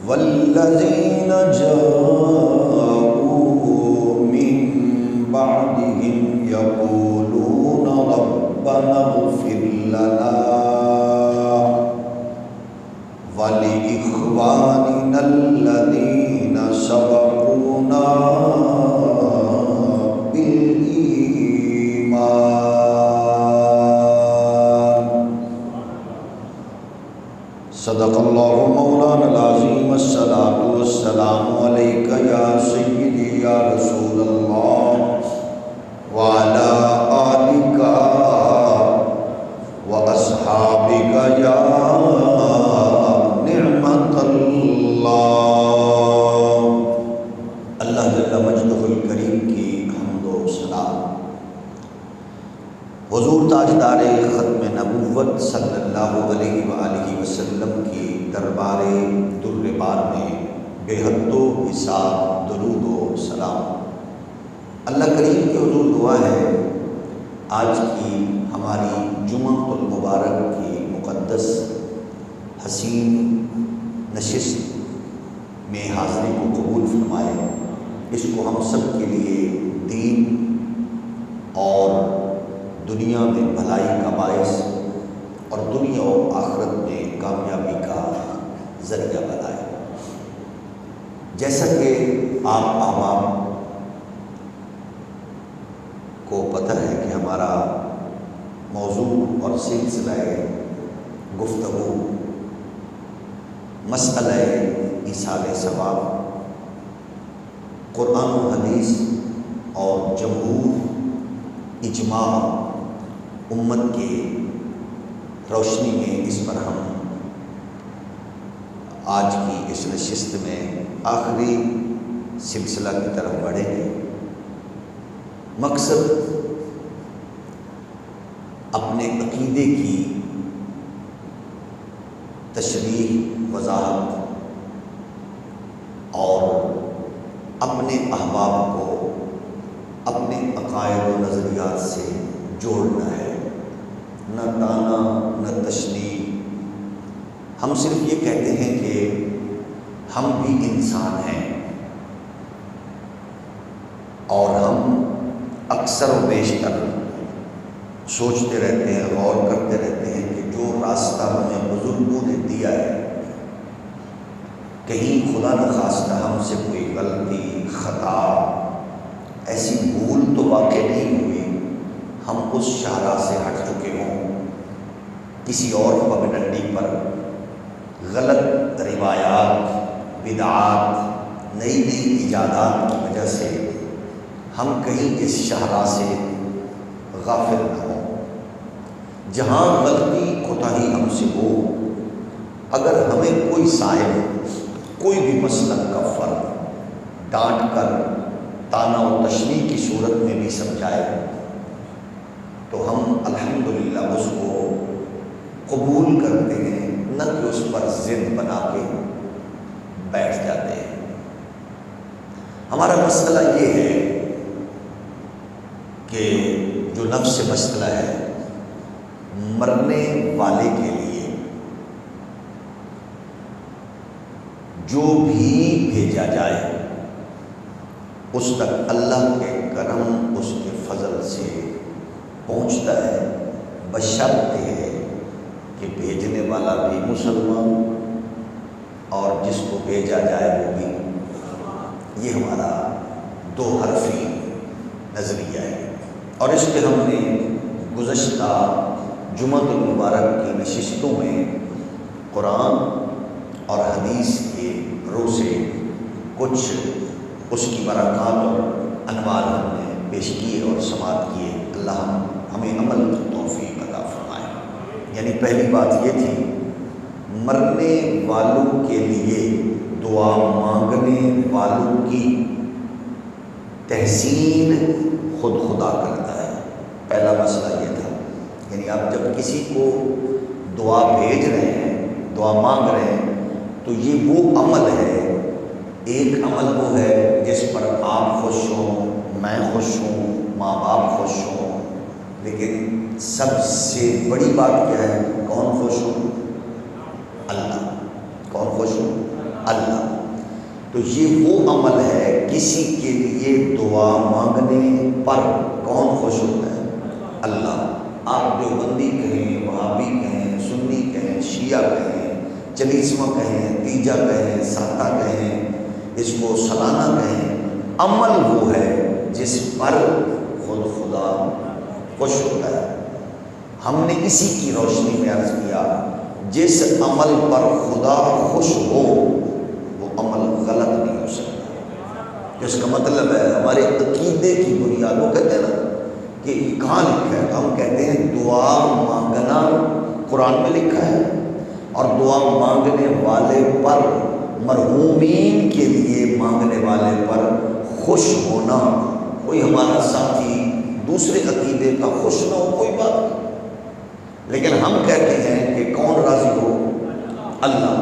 والذین جاءوا من بعدهم یقولون ربنا اغفر لنا ولإخواننا الذین سبقونا بالایمان صدق اللہ مولانا العظیم الصلاۃ والسلام علیک یا سیدی یا رسول اللہ وعلی آلک واصحابک یا نعمت اللہ جل مجدہ الکریم کی حمد و ثنا حضور تاجدار ختم نبوت صلی اللہ علیہ وآلہ وسلم کی دربار در بار میں بے حد و حساب درود و سلام۔ اللہ کریم کی حضور دعا ہے آج کی ہماری جمعہ المبارک کی مقدس حسین نشست میں حاضری کو قبول فرمائے، اس کو ہم سب کے لیے دین اور دنیا میں بھلائی کا باعث اور دنیا و آخرت میں کامیابی کا ذریعہ بنائے۔ جیسا کہ آپ عوام کو پتہ ہے کہ ہمارا موضوع اور سلسلہ گفتگو مسئلہ ایصال ثواب، قرآن و حدیث اور جمہور اجماع امت کے روشنی میں اس پر ہم آج کی اس نشست میں آخری سلسلہ کی طرف بڑھیں گے۔ مقصد اپنے عقیدے کی تشریح، وضاحت اور اپنے احباب کو اپنے عقائد و نظریات سے جوڑنا ہے، نہ تانا نہ تشنیع۔ ہم صرف یہ کہتے ہیں کہ ہم بھی انسان ہیں اور ہم اکثر و بیشتر سوچتے رہتے ہیں، غور کرتے رہتے ہیں کہ جو راستہ ہمیں بزرگوں نے دیا ہے، کہیں خدا نخواستہ ہم سے کوئی غلطی، خطا، ایسی بھول تو واقع نہیں ہوئی، ہم اس شاہراہ سے ہٹ چکے ہوں، کسی اور پگڈنڈی پر غلط روایات، بدعات، نئی نئی ایجادات کی وجہ سے ہم کہیں اس شاہراہ سے غافل نہ ہوں۔ جہاں غلطی کوتاہی ہم سے ہو، اگر ہمیں کوئی صاحب کوئی بھی مسلک کا فرق ڈانٹ کر تانا و تشنیع کی صورت میں بھی سمجھائے تو ہم الحمدللہ اس کو قبول کرتے ہیں، نہ کہ اس پر ضد بنا کے بیٹھ جاتے ہیں۔ ہمارا مسئلہ یہ ہے کہ جو نفس مسئلہ ہے، مرنے والے کے لیے جو بھی بھیجا جائے اس تک اللہ کے کرم، اس کے فضل سے پہنچتا ہے، بشرط ہے کہ بھیجنے والا بھی مسلمان اور جس کو بھیجا جائے وہ بھی۔ یہ ہمارا دو حرفی نظریہ ہے، اور اس پہ ہم نے گزشتہ جمعہ المبارک کی نشستوں میں قرآن اور حدیث کے رو سے کچھ اس کی برکات اور انوار ہم نے پیش کیے اور سماعت کیے۔ اللہ ہمیں عمل کی توفیق عطا فرمائے۔ یعنی پہلی بات یہ تھی، مرنے والوں کے لیے دعا مانگنے والوں کی تحسین خود خدا کرتا ہے۔ پہلا مسئلہ یہ تھا، یعنی آپ جب کسی کو دعا بھیج رہے ہیں، دعا مانگ رہے ہیں، تو یہ وہ عمل ہے، ایک عمل وہ ہے جس پر آپ خوش ہوں، میں خوش ہوں، ماں باپ خوش ہوں، لیکن سب سے بڑی بات کیا ہے؟ کون خوش ہو؟ اللہ۔ کون خوش ہو؟ اللہ۔ تو یہ وہ عمل ہے کسی کے لیے دعا مانگنے پر کون خوش ہوتا ہے؟ اللہ۔ آپ دیوبندی کہیں، وہابی کہیں، سنی کہیں، شیعہ کہیں، چلیسواں کہیں، تیجا کہیں، ساتا کہیں، اس کو سالانہ کہیں، عمل وہ ہے جس پر خود خدا خوش ہوتا ہے۔ ہم نے اسی کی روشنی میں عرض کیا جس عمل پر خدا خوش ہو وہ عمل غلط نہیں ہو سکتا۔ اس کا مطلب ہے ہمارے عقیدے کی بنیاد، وہ کہتے ہیں نا کہ کہاں لکھا ہے، تو ہم کہتے ہیں دعا مانگنا قرآن میں لکھا ہے، اور دعا مانگنے والے پر، مرحومین کے لیے مانگنے والے پر خوش ہونا، کوئی ہمارا ساتھی دوسرے عقیدے کا خوش نہ ہو کوئی بات نہیں، لیکن ہم کہتے ہیں کہ کون راضی ہو؟ اللہ۔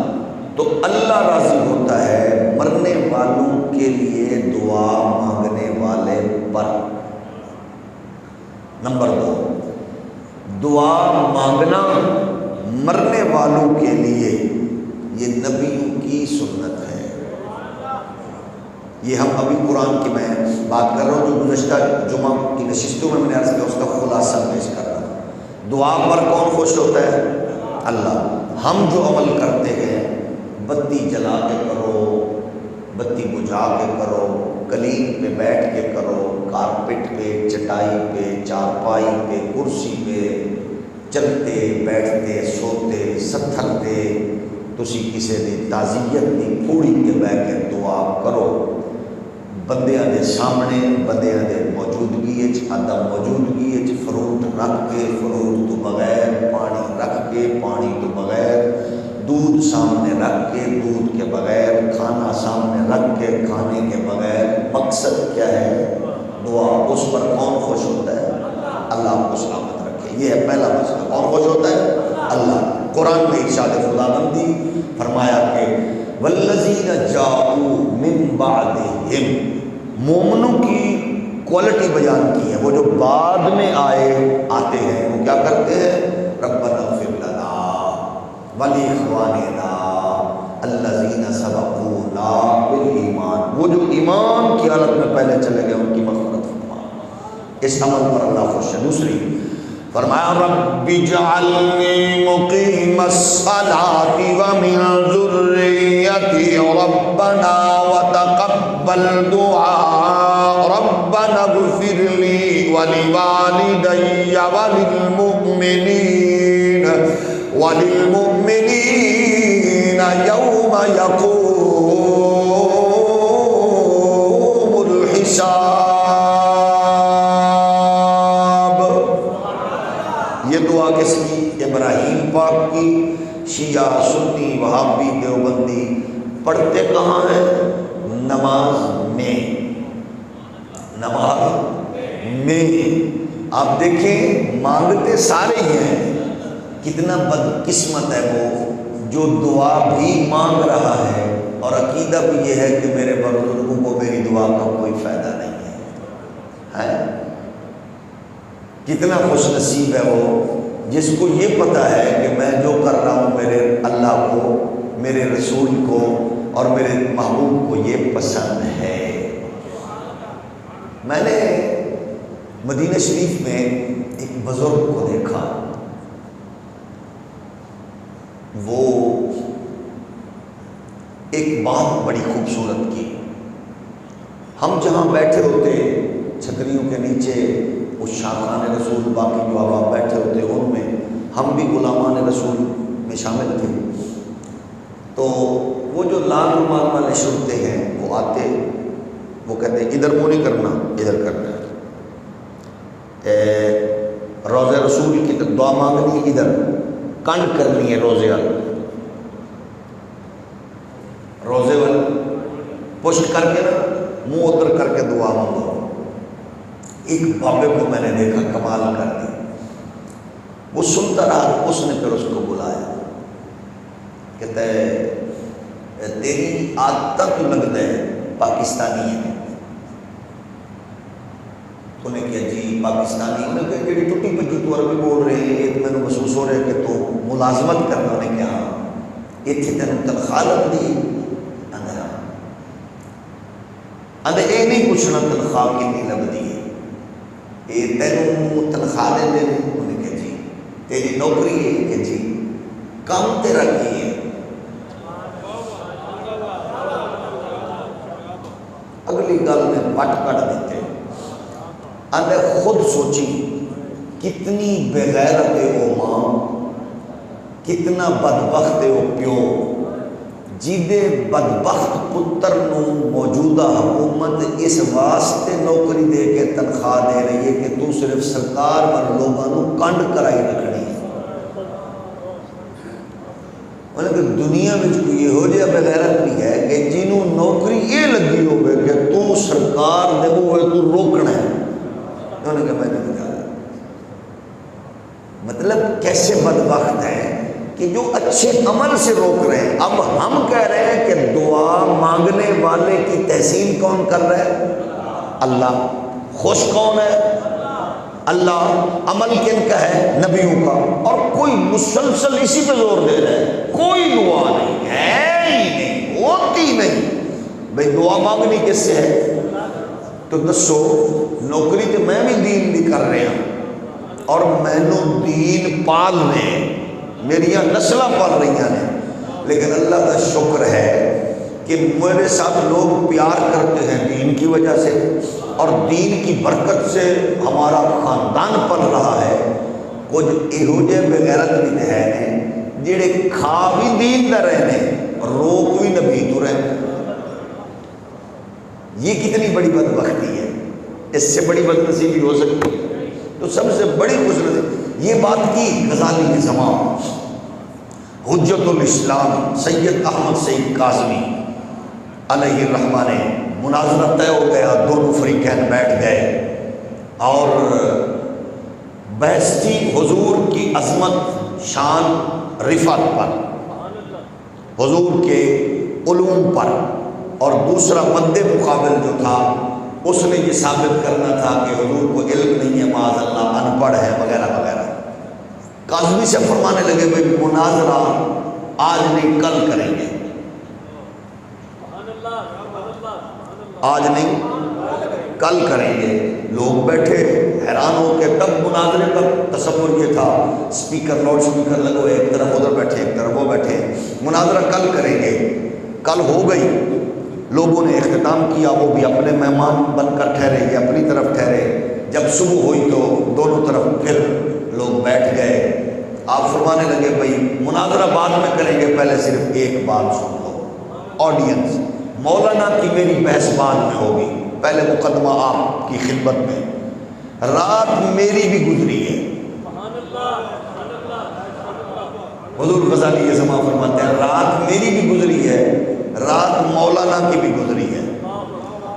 تو اللہ راضی ہوتا ہے مرنے والوں کے لیے دعا مانگنے والے پر۔ نمبر 2، دعا مانگنا مرنے والوں کے لیے یہ نبیوں کی سنت ہے۔ یہ ہم ابھی قرآن کی میں بات کر رہا ہوں جو گزشتہ جمعہ کی نشستوں میں نے عرض کیا، اس کا خلاصہ پیش کر رہا ہوں۔ دعا پر کون خوش ہوتا ہے؟ اللہ۔ ہم جو عمل کرتے ہیں، بتی جلا کے کرو، بتی بجھا کے کرو، قلیل پہ بیٹھ کے کرو، کارپٹ پہ، چٹائی پہ، چارپائی پہ، کرسی پہ، چلتے بیٹھتے سوتے ستھرتے، تسی کسی دی تعزیت دی پھوڑی کے بہ کے دعا کرو، بندیاں دے سامنے، بندیاں دے موجودگی عدم موجودگی فروٹ رکھ کے، فروٹ تو بغیر، پانی رکھ کے، پانی تو بغیر، دودھ سامنے رکھ کے، دودھ کے بغیر، کھانا سامنے رکھ کے، کھانے کے بغیر، مقصد کیا ہے؟ دعا۔ اس پر کون خوش ہوتا ہے؟ اللہ کو سلامت رکھے۔ یہ ہے پہلا مسئلہ، کون خوش ہوتا ہے؟ اللہ۔ قرآن میں ارشاد خداوندی فرمایا کہ والذین جاءوا من بعدہم، مومنوں کی کوالٹی بیان کی ہے، وہ جو بعد میں آتے ہیں وہ کیا کرتے ہیں؟ ربنا اغفر لنا ولاخواننا الذین سبقونا بالایمان، وہ جو ایمان کی حالت میں پہلے چلے گئے ان کی مغفرت فرما۔ اس عمل پر اللہ خوش ہے۔ دوسری فرمایا رب اجعلنی مقیم الصلاۃ ومن ذریتی ربنا وتقبل دعاء ربنا اغفر لی ولوالدی وللمؤمنین یوم یقوم الحساب۔ یہ دعا کس کی؟ ابراہیم پاک کی۔ شیعہ، سنی، وہابی، دیوبندی پڑھتے کہاں ہیں؟ نماز میں، نماز میں۔ آپ دیکھیں مانگتے سارے ہی ہیں، کتنا بدقسمت ہے وہ جو دعا بھی مانگ رہا ہے اور عقیدہ بھی یہ ہے کہ میرے بزرگوں کو میری دعا کا کوئی فائدہ نہیں ہے۔ کتنا خوش نصیب ہے وہ جس کو یہ پتہ ہے کہ میں جو کر رہا ہوں میرے اللہ کو، میرے رسول کو اور میرے محبوب کو یہ پسند ہے۔ میں نے مدینہ شریف میں ایک بزرگ کو دیکھا، وہ ایک بات بڑی خوبصورت کی۔ ہم جہاں بیٹھے ہوتے چھتریوں کے نیچے، اس شاہان رسول باقی جو آپ بیٹھے ہوتے ان میں ہم بھی غلامان رسول میں شامل تھے، تو وہ جو لال رومال والے شرطے ہیں وہ آتے، وہ کہتے ہیں ادھر منہ نہیں کرنا، ادھر کرنا ہے، روضہ رسول کی دعا مانگنی ادھر، کنڈ کرنی ہے روزے والا، روزے والا پشت کر کے نا منہ ادھر کر کے دعا مانگو۔ ایک بابے کو میں نے دیکھا کمال کر دی، وہ سنتا رہا، اس نے پھر اس کو بلایا، کہتا ہے تیری عادت تو لگتا ہے پاکستانی ہے۔ انہیں کہا جی پاکستانی، انہیں کہا جی ٹوٹی پکی تو عربی بول رہے ہیں، یہ تو میں نے محسوس ہو رہا ہے کہ تو ملازمت کرنا۔ انہیں کہا اتنے تینوں تنخواہ لگ دی، آدھے یہ نہیں پوچھنا تنخواہ کتنی لگتی ہے، یہ تینوں تنخواہ دے دے، انہیں کہ جی، تیری نوکری ہے کہ جی، کام تیرا کی ہے، اگلی گل میں پٹ کٹ دیتے، آدھے خود سوچی کتنی بغیرت ہے وہ ماں، کتنا بدبخت ہے وہ پیو، جیدے بدبخت پتر نو موجودہ حکومت اس واسطے نوکری دے کے تنخواہ دے رہی ہے کہ تو صرف سرکار پر لوگوں نو کنڈ کرائی رکھنی ہے۔ کہ دنیا میں کوئی یہ ہو جائے بغیرت نہیں ہے کہ جنہوں نوکری یہ لگی ہوئے کہ تو سرکار دے ہوئے تو روکنا ہے، انہوں نے کہا میں نہیں بتا رہا۔ مطلب کیسے بدبخت ہے کہ جو اچھے عمل سے روک رہے ہیں۔ اب ہم کہہ رہے ہیں کہ دعا مانگنے والے کی تحسین کون کر رہا ہے؟ اللہ۔ خوش کون ہے؟ اللہ۔ عمل کن کا ہے؟ نبیوں کا۔ اور کوئی مسلسل اسی پہ زور دے رہا ہے، کوئی دعا نہیں ہے ہی نہیں، ہوتی نہیں۔ بھئی دعا مانگنی کس سے ہے؟ تو دسو، نوکری تو میں بھی دین دی کر رہے ہیں اور میں نو دین پال رہے ہیں، میری نسلیں پال رہی ہیں، لیکن اللہ کا شکر ہے کہ میرے ساتھ لوگ پیار کرتے ہیں دین کی وجہ سے، اور دین کی برکت سے ہمارا خاندان پل رہا ہے۔ کچھ یہو جے بغیرت بھی ہے جڑے کھا بھی دین دا رہنے روک بھی نبی تو رہنے۔ یہ کتنی بڑی بدبختی ہے، اس سے بڑی بدنصیبی ہو سکتی ہے؟ تو سب سے بڑی خوش نصیبی یہ بات کی غزالی کے زمان حجت الاسلام سید احمد سعید کاظمی علیہ الرحمہ نے مناظرہ طے ہو گیا، دونوں فریقین بیٹھ گئے اور بحث کی حضور کی عظمت، شان، رفعت پر، حضور کے علوم پر، اور دوسرا مد مقابل جو تھا اس نے یہ ثابت کرنا تھا کہ حضور کو علم نہیں ہے، معاذ اللہ ان پڑھ ہے وغیرہ وغیرہ۔ کاظمی سے فرمانے لگے بھائی مناظرہ آج نہیں کل کریں گے، آج نہیں کل کریں گے۔ لوگ بیٹھے حیران ہو کے، تب مناظرے کا تصور یہ تھا اسپیکر لاؤڈ اسپیکر لگو، ایک طرف ادھر بیٹھے ایک طرف وہ بیٹھے، مناظرہ کل کریں گے۔ کل ہو گئی، لوگوں نے اختتام کیا، وہ بھی اپنے مہمان بن کر ٹھہرے، یہ اپنی طرف ٹھہرے۔ جب صبح ہوئی تو دونوں طرف پھر لوگ بیٹھ گئے۔ آپ فرمانے لگے بھائی مناظرہ بعد میں کریں گے، پہلے صرف ایک بات سن لو آڈینس، مولانا کی میری بحث بعد میں ہوگی، پہلے مقدمہ آپ کی خدمت میں۔ رات میری بھی گزری ہے، حضور غزالی یہ سما فرماتے ہیں رات میری بھی گزری ہے، رات مولانا کی بھی گزری ہے۔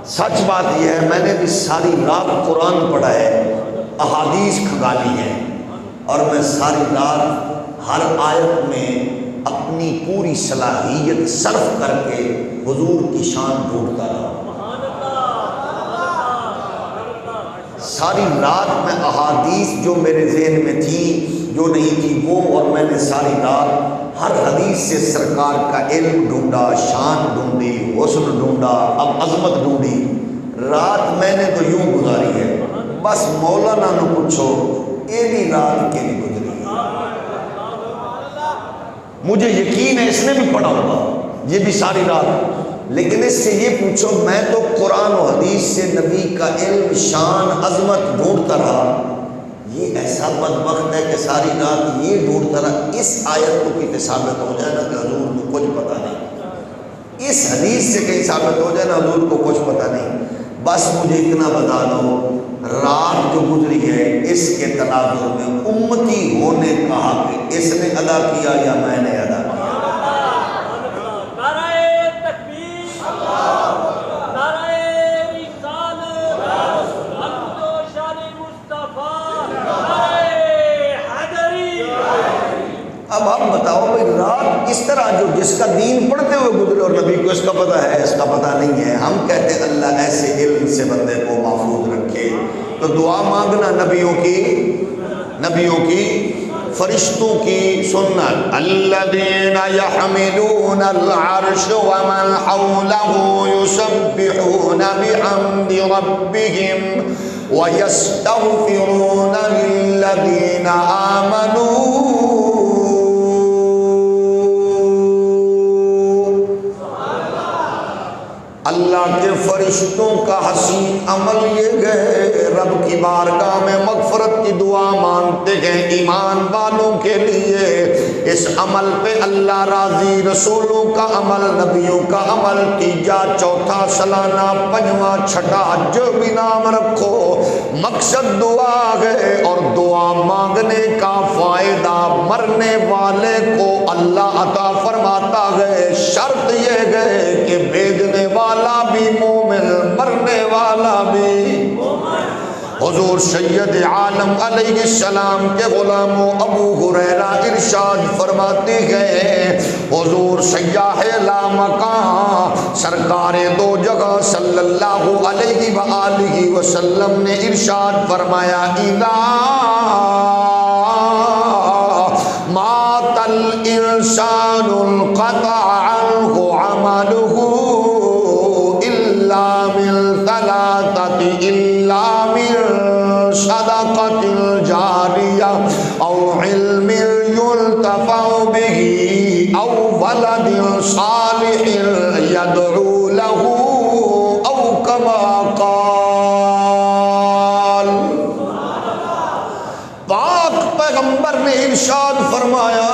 سچ بات یہ ہے میں نے بھی ساری رات قرآن پڑھا ہے، احادیث کھنگالی ہے، اور میں ساری رات ہر آیت میں اپنی پوری صلاحیت صرف کر کے حضور کی شان ڈھونڈتا رہا۔ ساری رات میں احادیث جو میرے ذہن میں تھی جو نہیں تھی وہ، اور میں نے ساری رات ہر حدیث سے سرکار کا علم ڈھونڈا، شان ڈھونڈی، حسن ڈھونڈا، اب عظمت ڈھونڈی۔ رات میں نے تو یوں گزاری ہے، بس مولانا نے پوچھو یہ بھی رات کے بھی گزری ہے۔ مجھے یقین ہے اس نے بھی پڑھا ہوگا یہ بھی ساری رات، لیکن اس سے یہ پوچھو میں تو قرآن و حدیث سے نبی کا علم، شان، عظمت ڈھونڈتا رہا، یہ ایسا بدبخت ہے کہ ساری رات یہ ڈھونڈتا رہا۔ اس آیت کو کتنے ثابت ہو جائے نا کہ حضور کو کچھ پتہ نہیں، اس حدیث سے کہیں ثابت ہو جائے نا حضور کو کچھ پتہ نہیں، بس مجھے اتنا بتا دو رات جو گزری ہے اس کے تناظر میں امتی ہونے کا حق اس نے ادا کیا یا میں نے ادا کیا؟ اب آپ بتاؤ بھائی رات اس طرح جو جس کا دین پڑھتے ہوئے گزرے اور نبی کو اس کا پتہ ہے اس کا پتہ نہیں ہے، ہم کہتے ہیں اللہ ایسے علم سے بندے کو محفوظ رکھے۔ تو دعا مانگنا نبیوں کی فرشتوں کی سنت الذین یحملون العرش ومن حولہ یسبحون بحمد ربهم ویستغفرون للذین آمنوا اللہ کے فرشتوں کا حسین عمل یہ گئے رب کی بارگاہ میں مغفرت کی دعا مانگتے گئے ایمان والوں کے لیے. اس عمل پہ اللہ راضی، رسولوں کا عمل، نبیوں کا عمل، تیجا چوتھا سالانہ پنجواں چھٹا جو بھی نام رکھو، مقصد دعا ہے اور دعا مانگنے کا فائدہ مرنے والے کو اللہ عطا فرماتا ہے. شرط یہ ہے کہ بھیجنے والا بھی مومن، مرنے والا بھی. حضور سید عالم علیہ السلام کے غلاموں ابو ہریرہ ارشاد فرماتے ہیں حضور سیاح لامکان سرکار دو جگہ صلی اللہ علیہ وآلہ وسلم نے ارشاد فرمایا اذا مات الانسان انقطع عنہ عملہ من ثلاثة إلا من صدقة جارية أو علم ينتفع به أو ولد صالح يدعو له أو كما قال. پاک پیغمبر نے ارشاد فرمایا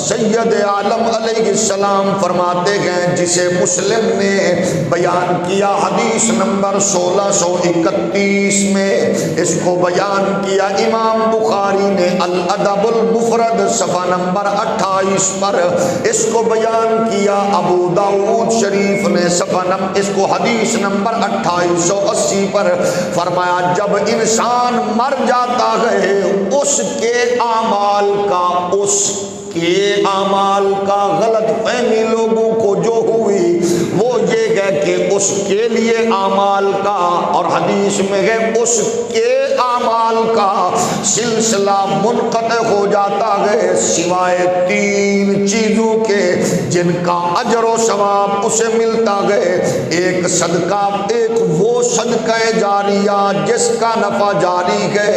سید عالم علیہ السلام فرماتے ہیں جسے مسلم نے بیان کیا حدیث نمبر 1631 میں، اس کو بیان کیا امام بخاری نے الادب المفرد صفحہ نمبر 28 پر، اس کو بیان کیا ابو داؤد شریف نے اس کو حدیث نمبر 2880 پر. فرمایا جب انسان مر جاتا ہے اس کے اعمال کا غلط فہمی لوگوں کو جو ہوئی وہ یہ ہے کہ اس کے لیے اعمال کا، اور حدیث میں ہے اس کے اعمال کا سلسلہ منقطع ہو جاتا ہے سوائے 3 چیزوں کے جن کا اجر و ثواب اسے ملتا ہے. ایک صدقہ، ایک وہ صدقہ جاریہ جس کا نفع جاری ہے،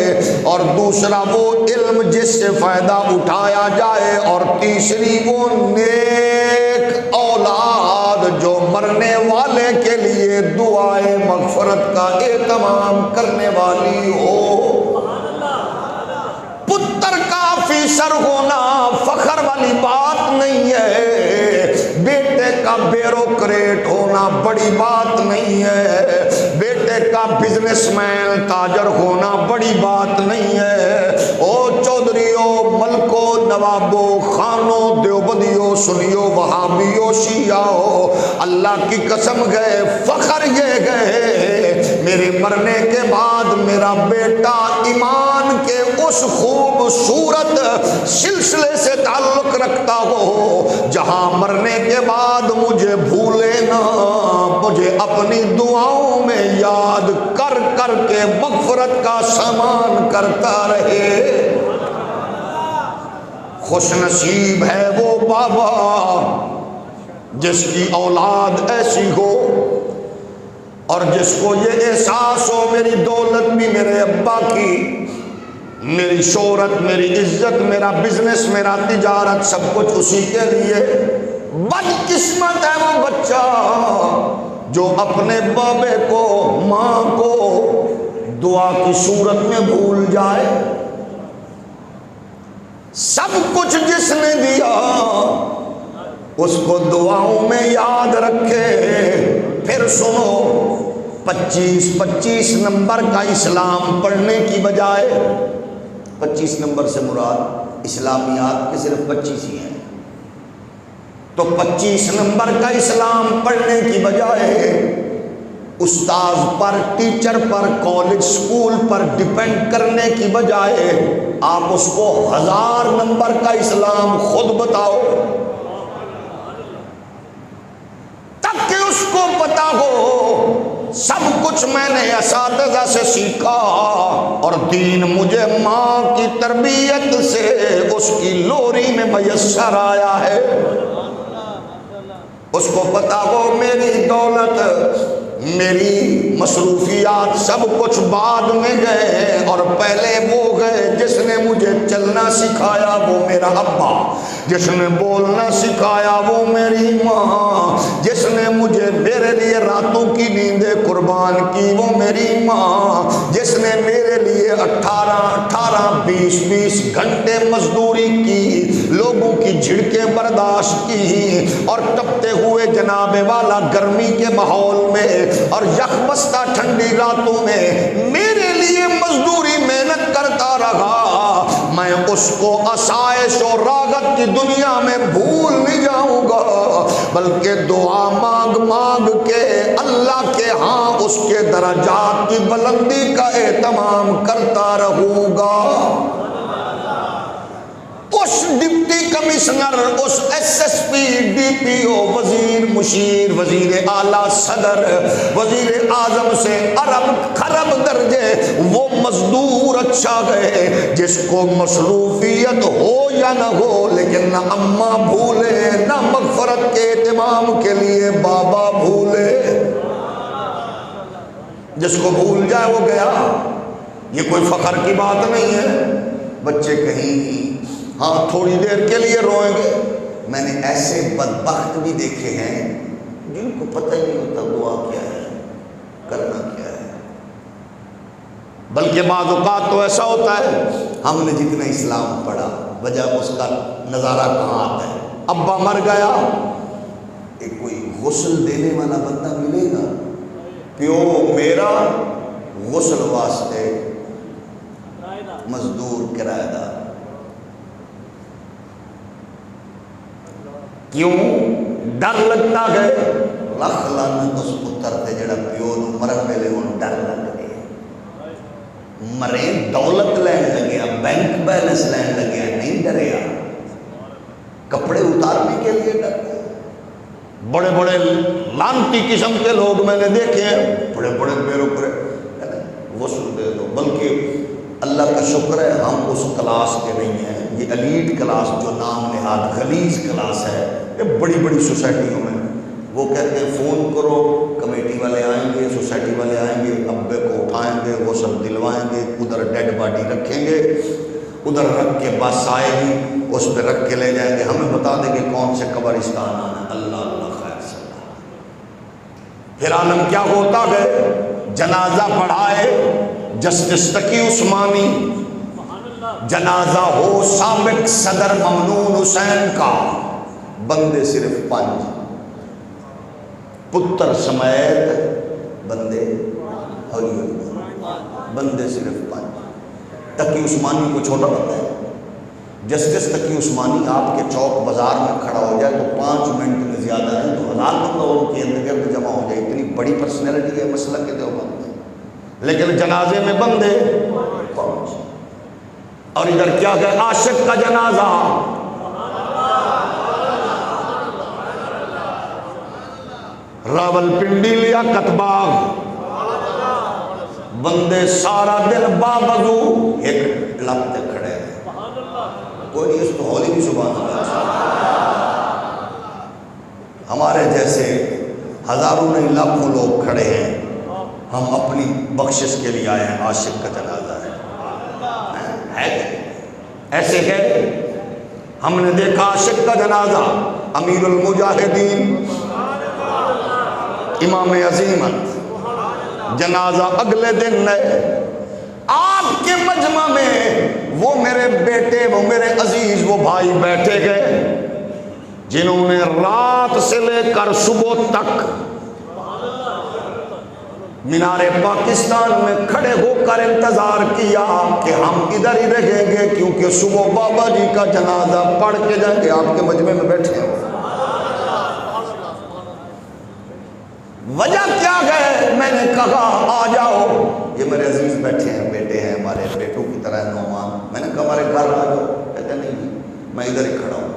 اور دوسرا وہ علم جس سے فائدہ اٹھایا جائے، اور تیسری وہ نیک اولاد جو مرنے والے کے لیے دعائے مغفرت کا اہتمام کرنے والی ہو. پتر کا آفیسر ہونا فخر والی بات نہیں ہے، بیٹے کا بیوروکریٹ ہونا بڑی بات نہیں ہے، بیٹے کا بزنس مین تاجر ہونا بڑی بات نہیں ہے. او چودھریو، ملکو، نوابو، خانو، دیوبندیو، سنیو، وہابیو، شیعو، اللہ کی قسم گئے فخر یہ گئے میرے مرنے کے بعد میرا بیٹا ایمان کے اس خوبصورت سلسلے سے تعلق رکھتا ہو جہاں مرنے کے بعد مجھے بھولے نہ، مجھے اپنی دعاؤں میں یاد کر کر کے مغفرت کا سامان کرتا رہے. خوش نصیب ہے وہ بابا جس کی اولاد ایسی ہو اور جس کو یہ احساس ہو میری دولت بھی میرے ابا کی، میری شہرت، میری عزت، میرا بزنس، میرا تجارت سب کچھ اسی کے لیے. بدقسمت ہے وہ بچہ جو اپنے بابے کو، ماں کو دعا کی صورت میں بھول جائے. سب کچھ جس نے دیا اس کو دعاؤں میں یاد رکھے. پھر سنو، 25 نمبر کا اسلام پڑھنے کی بجائے، 25 نمبر سے مراد اسلامیات کے صرف 25 ہی ہیں، تو 25 نمبر کا اسلام پڑھنے کی بجائے استاذ پر، ٹیچر پر، کالج سکول پر ڈیپینڈ کرنے کی بجائے آپ اس کو 1000 نمبر کا اسلام خود بتاؤ تاکہ اس کو پتا ہو سب کچھ میں نے اساتذہ سے سیکھا، اور دین مجھے ماں کی تربیت سے اس کی لوری میں میسر آیا ہے۔ اس کو پتا وہ میری دولت، میری مصروفیات سب کچھ بعد میں گئے، اور پہلے وہ گئے جس نے مجھے چلنا سکھایا وہ میرا ابا، جس نے بولنا سکھایا وہ میری ماں، جس نے مجھے میرے لیے راتوں کی نیندیں قربان کی وہ میری ماں، جس نے میرے لیے 18-20 گھنٹے مزدوری کی، لوگوں کی جھڑکیں برداشت کی، اور تپتے ہوئے جناب والا گرمی کے ماحول میں اور یخبستہ ٹھنڈی راتوں میں میرے لیے مزدوری محنت کرتا رہا۔ میں اس کو آسائش اور راحت کی دنیا میں بھول نہیں جاؤں گا، بلکہ دعا مانگ مانگ کے اللہ کے ہاں اس کے درجات کی بلندی کا اہتمام کرتا رہوں گا۔ اس ڈپٹی کمشنر، اس S S P, D P O, وزیر، مشیر، وزیر اعلیٰ، صدر، وزیر اعظم سے ارب خرب درجے وہ مزدور اچھا گئے جس کو مصروفیت ہو یا نہ ہو، لیکن نہ اماں بھولے، نہ مغفرت کے اہتمام کے لیے بابا بھولے۔ جس کو بھول جائے وہ گیا، یہ کوئی فخر کی بات نہیں ہے۔ بچے کہیں ہاں تھوڑی دیر کے لیے روئیں گے، میں نے ایسے بدبخت بھی دیکھے ہیں جن کو پتہ ہی نہیں ہوتا دعا کیا ہے، کرنا کیا ہے۔ بلکہ بعض اوقات تو ایسا ہوتا ہے ہم نے جتنا اسلام پڑھا وجہ اس کا نظارہ کہاں آتا ہے۔ ابا مر گیا، ایک کوئی غسل دینے والا بندہ ملے گا؟ پیو میرا غسل واسطے مزدور کرایہ دار، کیوں؟ ڈر لگتا ہے۔ لکھ لعنت اس پتر تے جڑا پیو نو مرن ویلے ہن ڈر لگ گیا، مرے دولت لین لگیا، بینک بیلنس لین لگیا، نہیں ڈریا، کپڑے اتارنے کے لیے ڈر گیا۔ بڑے بڑے لانتی قسم کے لوگ میں نے دیکھے ہیں، بڑے بڑے بیروکریٹ، غسل دے دو۔ بلکہ اللہ کا شکر ہے ہم اس کلاس کے نہیں ہیں، یہ ایلیٹ کلاس جو نام نہاد غلیظ کلاس ہے، یہ بڑی بڑی سوسائٹیوں میں وہ کہتے ہیں فون کرو کمیٹی والے آئیں گے، سوسائٹی والے آئیں گے، ابے کو اٹھائیں گے، وہ سب دلوائیں گے، ادھر ڈیڈ باڈی رکھیں گے، ادھر رکھ کے بس آئے گی، اس پہ رکھ کے لے جائیں گے، ہمیں بتا دیں گے کون سے قبرستان آنا ہے۔ اللہ اللہ خیر سے۔ پھر عالم کیا ہوتا ہے، جنازہ پڑھائے جسٹس تقی عثمانی، جنازہ ہو سابق صدر ممنون حسین کا، بندے صرف 5، پتر سمیت بندے اور بندے صرف 5۔ تقی عثمانی کو چھوٹا بندہ ہے، جسٹس تقی عثمانی آپ کے چوک بازار میں کھڑا ہو جائے تو 5 منٹ میں زیادہ نہیں تو 1000 بندہ ان کے اندر گرد جمع ہو جائے، اتنی بڑی پرسنالٹی ہے مسئلہ کے دیوبند میں، لیکن جنازے میں بندے 5۔ اور ادھر کیا ہے، عاشق کا جنازہ، راول پنڈی لیاقت باغ، بندے سارا دن بابضو ایک لپتے کھڑے ہیں، کوئی اس تو ہولی بھی سبحان اللہ۔ ہمارے جیسے ہزاروں نہیں لاکھوں لوگ کھڑے ہیں، ہم اپنی بخشش کے لیے آئے ہیں، عاشق کا جنازہ ہے ایسے ہے۔ ہم نے دیکھا عاشق کا جنازہ، امیر المجاہدین امام عظیمت، جنازہ اگلے دن ہے، آپ کے مجمع میں وہ میرے بیٹے، وہ میرے عزیز، وہ بھائی بیٹھے گئے جنہوں نے رات سے لے کر صبح تک مینار پاکستان میں کھڑے ہو کر انتظار کیا کہ ہم ادھر ہی رہیں گے، کیونکہ صبح بابا جی کا جنازہ پڑھ کے جائیں گے۔ آپ کے مجمع میں بیٹھے ہیں، وجہ کیا ہے؟ میں نے کہا آ جاؤ، یہ میرے عزیز بیٹھے ہیں، بیٹے ہیں ہمارے، بیٹوں کی طرح نعمان۔ میں نے کہا ہمارے گھر آ جاؤ، کہتے نہیں میں ادھر ہی کھڑا ہوں،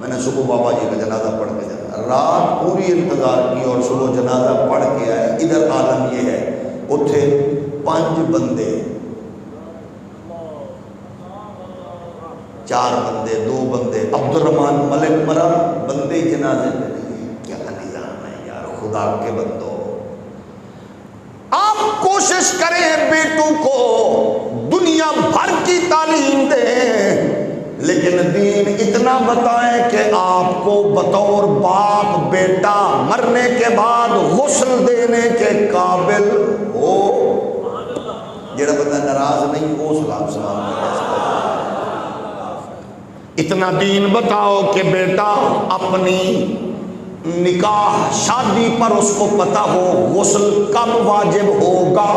میں نے صبح بابا جی کا جنازہ پڑھ کے جانا۔ رات پوری انتظار کی اور صبح جنازہ پڑھ کے آئے. ادھر عالم یہ ہے اتھے 5 بندے 4 بندے 2 بندے عبد الرحمن ملک مرا بندے جنازے میں نہیں. کیا نظام ہے یار خدا کے بندوں. آپ کوشش کریں بیٹوں کو دنیا بھر کی تعلیم دیں لیکن دین اتنا بتائیں کہ آپ کو بطور باپ بیٹا مرنے کے بعد غسل دینے کے قابل ہو. جڑا بندہ ناراض نہیں ہو سلام اتنا دین بتاؤ کہ بیٹا اپنی نکاح شادی پر اس کو پتہ ہو غسل کب واجب ہوگا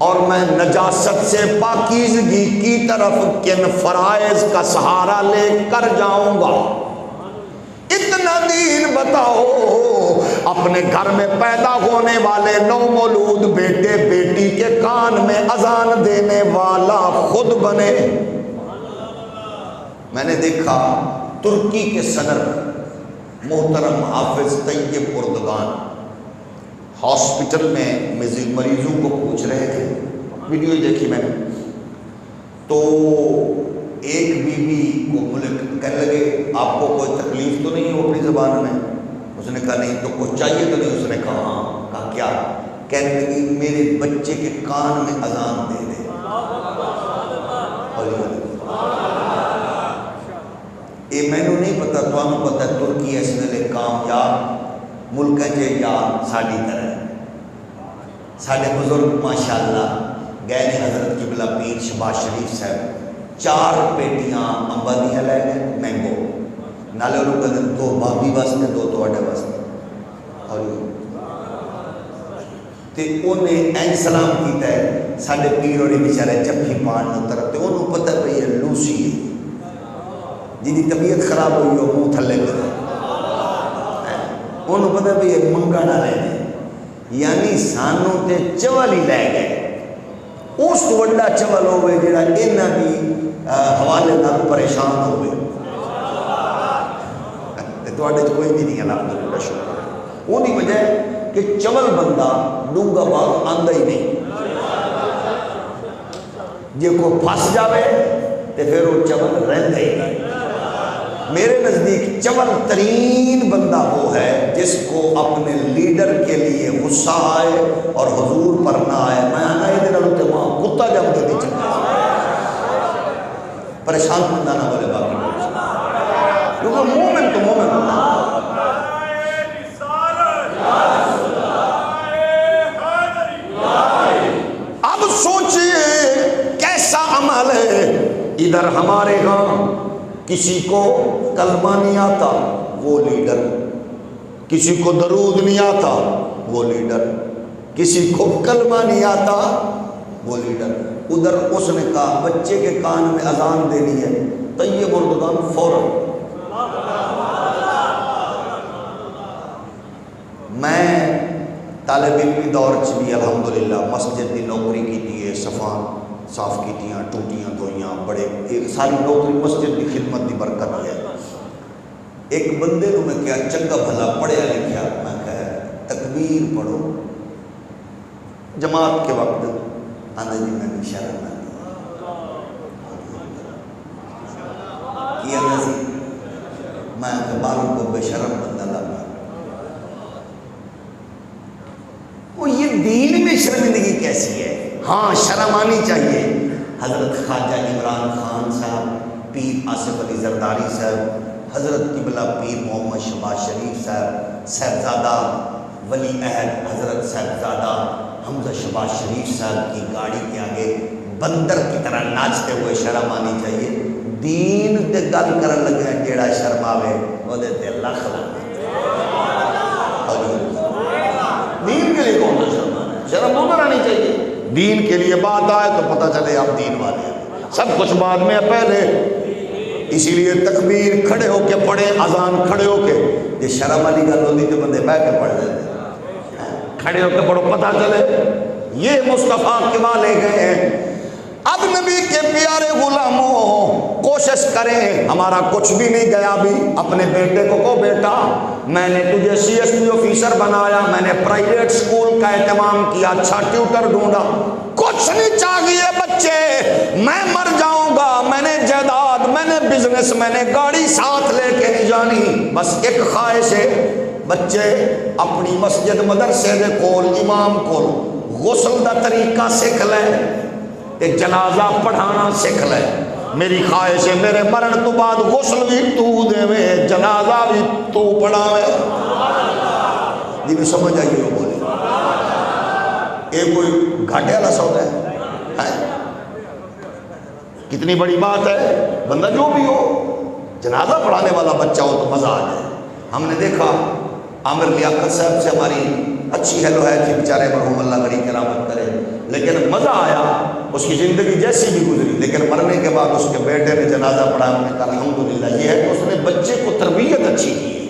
اور میں نجاست سے پاکیزگی کی طرف کن فرائض کا سہارا لے کر جاؤں گا. اتنا دین بتاؤ. اپنے گھر میں پیدا ہونے والے نومولود بیٹے بیٹی کے کان میں اذان دینے والا خود بنے. میں نے دیکھا ترکی کے صدر محترم حافظ طیب اردگان ہاسپٹل میں مریضوں کو پوچھ رہے تھے. ویڈیو دیکھی میں نے تو ایک بی بی کو ملک کہنے لگے آپ کو کوئی تکلیف تو نہیں ہو اپنی زبان میں؟ اس نے کہا نہیں. تو کچھ چاہیے تو نہیں؟ اس نے کہا ہاں. کہا کیا؟ کہنے لگی میرے بچے کے کان میں اذان دے دے. یہ میں نے نہیں پتا تو ہمیں پتا ترکی اس ویلے کامیاب ملک ہے یا ساڑی طرح. ساڑھے بزرگ ماشاءاللہ گئے نے حضرت قبلہ پیر شہباز شریف صاحب 4 پیٹیاں امبا دیا لے گئے مینگو نالے انہوں کہتے ہیں 2 بابی واسطے 2 توڑے واسطے. اور تے انہیں این سلام کیتا ہے ساڑھے پیر اور بیچارے جبھی پان طرف تے انہوں پتہ پہ یہ لوسی ہے جنہی طبیعت خراب ہوئی ہو منہ تھلے کرے. انہوں پتہ پہ یہ منگا نہ رہے ہیں یعنی سانوں تے چول ہی لے گئے. اس تو وڈا چول ہوئے جڑا انہاں دی حوالے نال پریشان ہوئے. تو اڈے کوئی بھی نہیں الحمدللہ شکر. انہی وجہ کہ چول بندہ ڈونگا باغ آندہ ہی نہیں. جے کو پھنس جاوے تے پھر وہ چول رہتا ہی نہیں. میرے نزدیک چول ترین بندہ وہ ہے جس کو اپنے لیڈر کے لیے غصہ آئے اور حضور پر نہ آئے. میں آنا یہ دن ہوتے وہاں کتا جب دے دی چکا پریشان بندہ نہ بولے باقی کیونکہ مومن تو مومن ہوتا. اب سوچئے کیسا عمل ہے. ادھر ہمارے ہاں کسی کو کلمہ نہیں آتا وہ لیڈر, کسی کو درود نہیں آتا وہ لیڈر, کسی کو کلمہ نہیں آتا وہ لیڈر. ادھر اس نے کہا بچے کے کان میں اذان دینی ہے طیب اردگان فوراً. میں طالب علمی دور چ بھی الحمدللہ مسجد کی نوکری کی ہے, صفان صاف کیتیاں ٹوٹیاں دھوئیاں بڑے ایک ساری نوکری مسجد کی خدمت کی برکت ہے. ایک بندے نو میں کیا چنگا بھلا پڑھیا لکھیا میں کہا تکبیر پڑھو جماعت کے وقت آندھا جی میں نے شرم نہ کیا نسی میں بالوں کو بے شرم بندہ لگا. وہ یہ دین میں شرمندگی کیسی ہے؟ ہاں شرم آنی چاہیے. حضرت خواجہ عمران خان صاحب, پیر آصف علی زرداری صاحب, حضرت قبلہ پیر محمد شہباز شریف صاحب, صاحبزادہ ولی عہد حضرت صاحبزادہ حمزہ شہباز شریف صاحب کی گاڑی کے آگے بندر کی طرح ناچتے ہوئے شرم آنی چاہیے. دین تے گل کرن لگے جیڑا شرم آوے وہ دیتے اللہ خلق. دین کے لیے کون سا شرم آنا ہے؟ شرم ادھر آنی چاہیے. دین کے لیے بات آئے تو پتہ چلے آپ دین والے ہیں. سب کچھ بعد میں پہلے. اسی لیے تکبیر کھڑے ہو کے پڑھے, اذان کھڑے ہو کے. یہ شرم والی گل ہوتی تو بندے بیٹھ کے پڑھ لیتے, کھڑے ہو کے پڑھو پتہ چلے. یہ مصطفیٰ کے والے گئے ہیں. اب نبی کے پیارے غلاموں کوشش کریں، ہمارا کچھ بھی نہیں گیا بھی، اپنے بیٹے کو کہو بیٹا میں نے تجھے سی ایس پی آفیسر بنایا، میں نے پرائیویٹ سکول کا اہتمام کیا، اچھا ٹیوٹر ڈھونڈا، کچھ نہیں چاہیے بچے، میں مر جاؤں گا، میں نے جائیداد، میں نے بزنس، میں نے گاڑی ساتھ لے کے نہیں جانی، بس ایک خواہش ہے بچے اپنی مسجد مدرسے دے کول امام کول غسل دا طریقہ سیکھ لے، ایک جنازہ پڑھانا سیکھ لے، میری خواہش ہے میرے مرن تو بعد غسل بھی تو دے وے، جنازہ بھی تو پڑھاوے۔ جی میں سمجھ آئیے وہ بولے یہ کوئی گھاٹے والا سودا ہے؟ کتنی بڑی بات ہے، بندہ جو بھی ہو جنازہ پڑھانے والا بچہ ہو تو مزہ آ جائے۔ ہم نے دیکھا عامر لیاقت صاحب سے ہماری اچھی ہیلو ہے تھی، بیچارے مرحوم اللہ بڑی کرامت کرے، لیکن مزہ آیا، اس کی زندگی جیسی بھی گزری، لیکن مرنے کے بعد اس کے بیٹے نے جنازہ پڑھا، ہم نے کہا الحمدللہ یہ ہے کہ اس نے بچے کو تربیت اچھی کی۔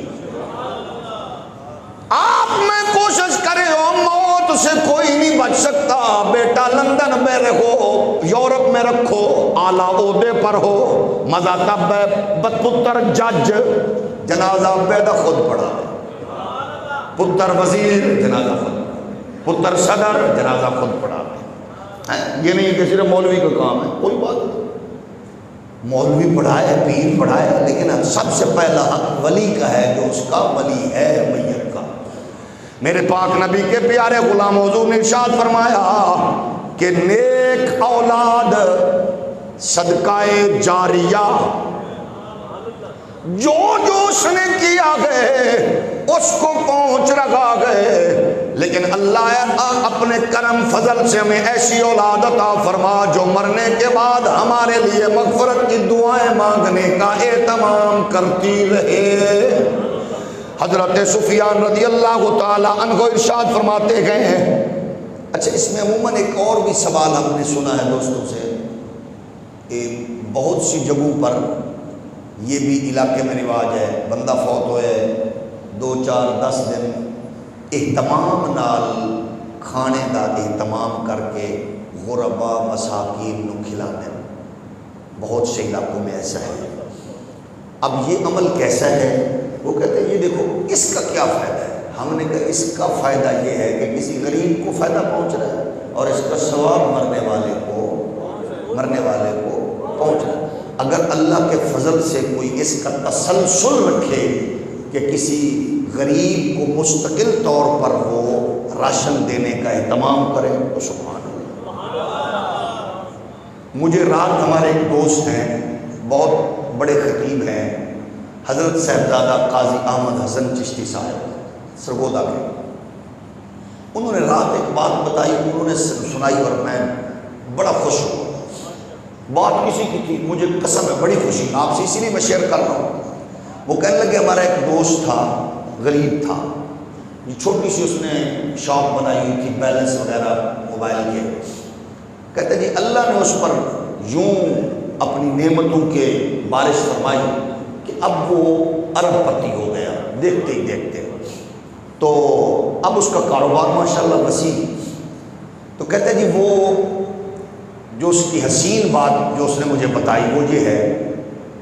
آپ میں کوشش کرے ہو، موت سے کوئی نہیں بچ سکتا، بیٹا لندن میں رہو، یورپ میں رکھو، اعلیٰ عہدے پر ہو، مزہ تب ہے، پتر جج جنازہ بیدہ خود پڑھا، پتر وزیر جنازہ خود، پتر صدر جنازہ خود پڑھا۔ یہ نہیں کہ صرف مولوی کا کام ہے، کوئی بات نہیں، مولوی پڑھائے، پیر پڑھائے، لیکن سب سے پہلا حق ولی کا ہے، جو اس کا ولی ہے میت کا۔ میرے پاک نبی کے پیارے غلام حضور نے ارشاد فرمایا کہ نیک اولاد صدقہ جاریہ جو جو اس نے کیا گئے اس کو پہنچ رکھا گئے، لیکن اللہ اپنے کرم فضل سے ہمیں ایسی اولاد عطا فرما جو مرنے کے بعد ہمارے لیے مغفرت کی دعائیں مانگنے کا اہتمام کرتی رہے۔ حضرت سفیان رضی اللہ تعالی عنہ ارشاد فرماتے گئے ہیں، اچھا اس میں عموماً ایک اور بھی سوال ہم نے سنا ہے دوستوں سے، بہت سی جگہوں پر یہ بھی علاقے میں رواج ہے، بندہ فوت ہوئے 2 4 10 دن اہتمام نال کھانے دا اہتمام کر کے غربا مساکین نو کھلاتے ہیں، بہت سے علاقوں میں ایسا ہے۔ اب یہ عمل کیسا ہے؟ وہ کہتے ہیں یہ دیکھو اس کا کیا فائدہ ہے؟ ہم نے کہا اس کا فائدہ یہ ہے کہ کسی غریب کو فائدہ پہنچ رہا ہے اور اس کا ثواب مرنے والے کو پہنچ رہا ہے۔ اگر اللہ کے فضل سے کوئی اس کا تسلسل رکھے کہ کسی غریب کو مستقل طور پر وہ راشن دینے کا اہتمام کرے تو سبحان اللہ۔ مجھے رات ہمارے ایک دوست ہیں، بہت بڑے خطیب ہیں، حضرت صاحبزادہ قاضی احمد حسن چشتی صاحب سرگودا کے، انہوں نے رات ایک بات بتائی، انہوں نے سنائی اور میں بڑا خوش ہوا۔ بات کسی کی تھی، مجھے قسم ہے بڑی خوشی، آپ سے اسی لیے میں شیئر کر رہا ہوں۔ وہ کہنے لگے ہمارا ایک دوست تھا، غریب تھا، چھوٹی سی اس نے شاپ بنائی ہوئی تھی، بیلنس وغیرہ موبائل کے، کہتے جی اللہ نے اس پر یوں اپنی نعمتوں کے بارش فرمائی کہ اب وہ ارب پتی ہو گیا دیکھتے ہی دیکھتے، تو اب اس کا کاروبار ماشاءاللہ وسیع۔ تو کہتے جی وہ جو اس کی حسین بات جو اس نے مجھے بتائی وہ یہ ہے،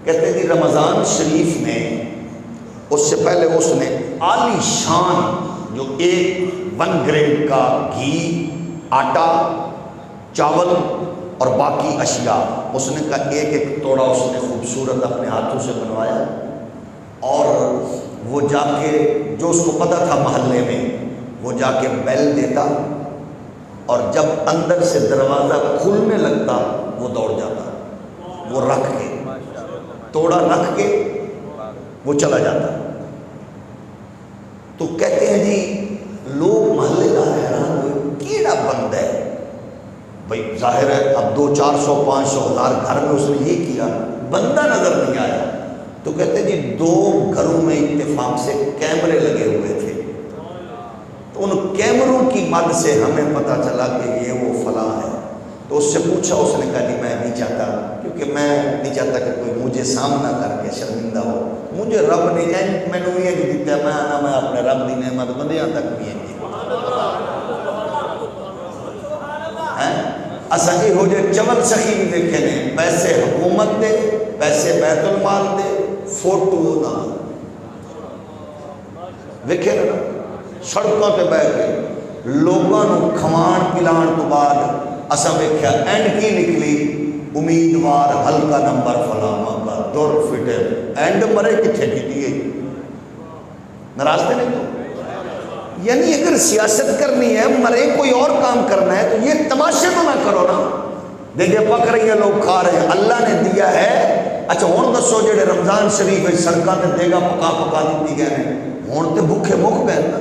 کہتے جی رمضان شریف میں اس سے پہلے اس نے عالی شان جو 1 گریڈ کا گھی، آٹا، چاول اور باقی اشیاء، اس نے کہا ایک ایک توڑا اس نے خوبصورت اپنے ہاتھوں سے بنوایا، اور وہ جا کے جو اس کو پتہ تھا محلے میں، وہ جا کے بیل دیتا، اور جب اندر سے دروازہ کھلنے لگتا وہ دوڑ جاتا، وہ رکھ کے توڑا رکھ کے وہ چلا جاتا۔ تو کہتے ہیں جی لوگ محلے دار حیران ہوئے، کیڑا بند ہے بھائی، ظاہر ہے اب 200 400 500 1000 گھر میں اس نے یہ کیا، بندہ نظر نہیں آیا۔ تو کہتے جی 2 گھروں میں اتفاق سے کیمرے لگے ہوئے تھے، تو ان کیمروں کی مد سے ہمیں پتہ چلا کہ یہ وہ فلاں ہے۔ تو اس سے پوچھا، اس نے کہا جی میں نہیں چاہتا، کیونکہ میں نہیں چاہتا کہ کوئی مجھے سامنا کر کے شرمندہ ہو، مجھے رب نے میں نے یہ نہیں دیتا، میں اپنے رب دی نعمت بندیاں تک بھی ہیں۔ اساں یہو جے چمن سخی بھی دیکھے نے، پیسے حکومت دے، پیسے بیت المال دے، فوٹو نہ دیکھے نا سڑکوں پہ بیٹھ کے لوگوں کو کھوان پلان تو بعد اساں ویکھیا اینڈ کی نکلی، امیدوار ہلکا نمبر فلانا کا دور فٹے، اینڈ مرے کتھے کی دیئے، ناراض تھے نہیں تو؟ یعنی اگر سیاست کرنی ہے، مرے کوئی اور کام کرنا ہے تو یہ تماشے تو نہ کرو نا، دیکھے پک رہی ہیں لوگ کھا رہے ہیں، اللہ نے دیا ہے۔ اچھا ہون دسو جڑے رمضان شریف سڑکاں تے دیگا پکا پکا دیتی گئے ہیں، ہون تے بھوکے مک گئے نا،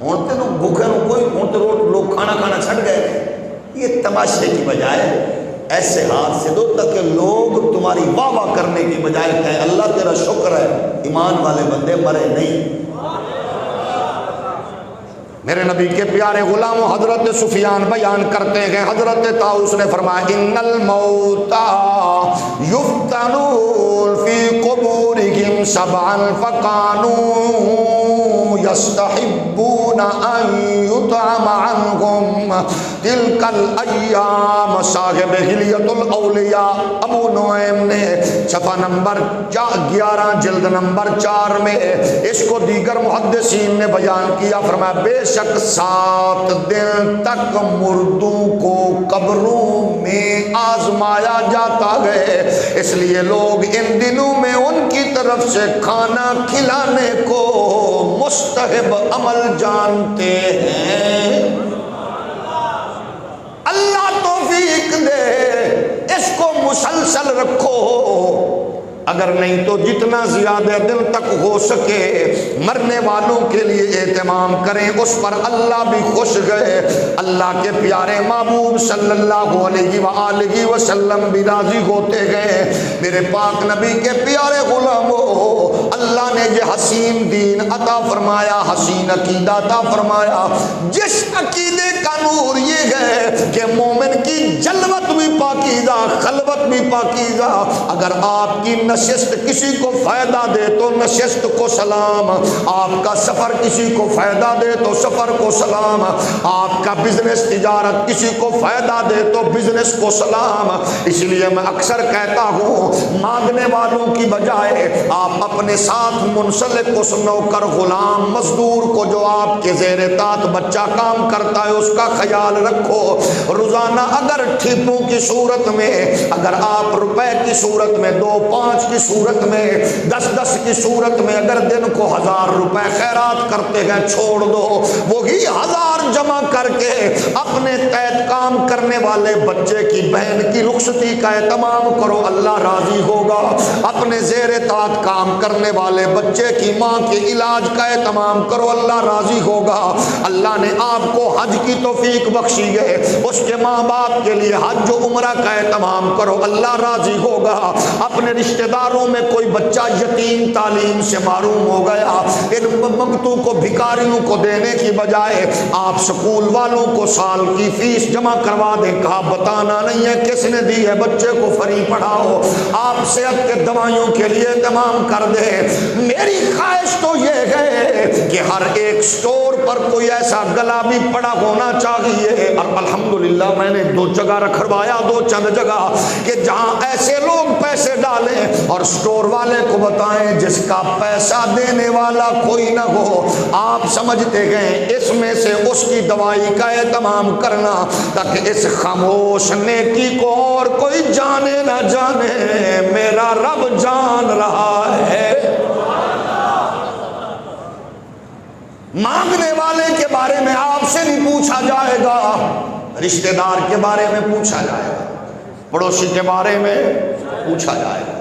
ہون تے بھوکے نو کوئی، ہون تے لوگ کھانا چھڑ گئے ہیں۔ یہ تماشے کی بجائے ایسے ہاتھ سے دو تاکہ لوگ تمہاری واہ واہ کرنے کی بجائے کہیں اللہ تیرا شکر ہے ایمان والے بندے مرے نہیں۔ میرے نبی کے پیارے غلام حضرت سفیان بیان کرتے ہیں، حضرت طاؤس نے فرمایا ان الموت یفتنون فی قبورہم سبعا فکانوا یستحبون ان یطعم عنہم تلک الایام۔ صاحب حلیت الاولیاء ابو نعیم نے صفحہ نمبر 11 جلد نمبر 4 میں اس کو دیگر محدثین نے بیان کیا، فرمایا بے شک 7 دن تک مردوں کو قبروں میں آزمایا جاتا ہے، اس لیے لوگ ان دنوں میں ان کی طرف سے کھانا کھلانے کو مستحب عمل جانتے ہیں۔ اللہ توفیق دے، اس کو مسلسل رکھو، اگر نہیں تو جتنا زیادہ دن تک ہو سکے مرنے والوں کے لیے اہتمام کریں، اس پر اللہ بھی خوش گئے، اللہ کے پیارے محبوب صلی اللہ علیہ وآلہ وسلم بھی راضی ہوتے گئے۔ میرے پاک نبی کے پیارے غلاموں، اللہ نے یہ حسین دین عطا فرمایا، حسین عقیدہ عطا فرمایا، جس عقیدے کا نور یہ ہے کہ مومن کی جلوت بھی پاکیزہ، خلوت بھی پاکیزہ۔ اگر آپ کی نشست کسی کو فائدہ دے تو نشست کو سلام، آپ کا سفر کسی کو فائدہ دے تو سفر کو سلام، آپ کا بزنس تجارت کسی کو فائدہ دے تو بزنس کو سلام۔ اس لیے میں اکثر کہتا ہوں مانگنے والوں کی بجائے آپ اپنے ساتھ منسلک اس نوکر غلام مزدور کو جو آپ کے زیر طاعت بچہ کام کرتا ہے اس کا خیال رکھو۔ روزانہ اگر ٹھیپوں کی صورت میں، اگر آپ روپے کی صورت میں، 2-5 کی صورت میں، 10-10 کی صورت میں اگر دن کو 1000 روپے خیرات کرتے ہیں، چھوڑ دو، وہی 1000 جمع کر کے اپنے تحت کام کرنے والے بچے کی بہن کی رخصتی کا اہتمام کرو، اللہ راضی ہوگا۔ اپنے زیر طاعت کام کرنے والے بچے کی ماں کے علاج کا اہتمام کرو، اللہ راضی ہوگا۔ اللہ نے آپ کو حج کی توفیق بخشی ہے، اس کے ماں باپ کے لیے حج و عمرہ کا اہتمام کرو، اللہ راضی ہوگا۔ اپنے رشتہ داروں میں کوئی بچہ یتیم تعلیم سے محروم ہو گیا، ان منگتوں کو بھکاریوں کو دینے کی بجائے آپ سکول والوں کو سال کی فیس جمع کروا دیں، کہا بتانا نہیں ہے کس نے دی ہے، بچے کو فری پڑھاؤ۔ آپ صحت کے دوائیوں کے لیے اہتمام کر دیں۔ میری خواہش تو یہ ہے کہ ہر ایک سٹور پر کوئی ایسا گلا بھی پڑا ہونا چاہیے، اور الحمدللہ میں نے 2 جگہ رکھوایا، 2 چند جگہ، کہ جہاں ایسے لوگ پیسے ڈالیں اور سٹور والے کو بتائیں جس کا پیسہ دینے والا کوئی نہ ہو، آپ سمجھتے گئے اس میں سے اس کی دوائی کا اہتمام کرنا، تاکہ اس خاموش نیکی کو اور کوئی جانے نہ جانے، میرا رب جان رہا ہے۔ مانگنے والے کے بارے میں آپ سے نہیں پوچھا جائے گا، رشتہ دار کے بارے میں پوچھا جائے گا، پڑوسی کے بارے میں پوچھا جائے گا۔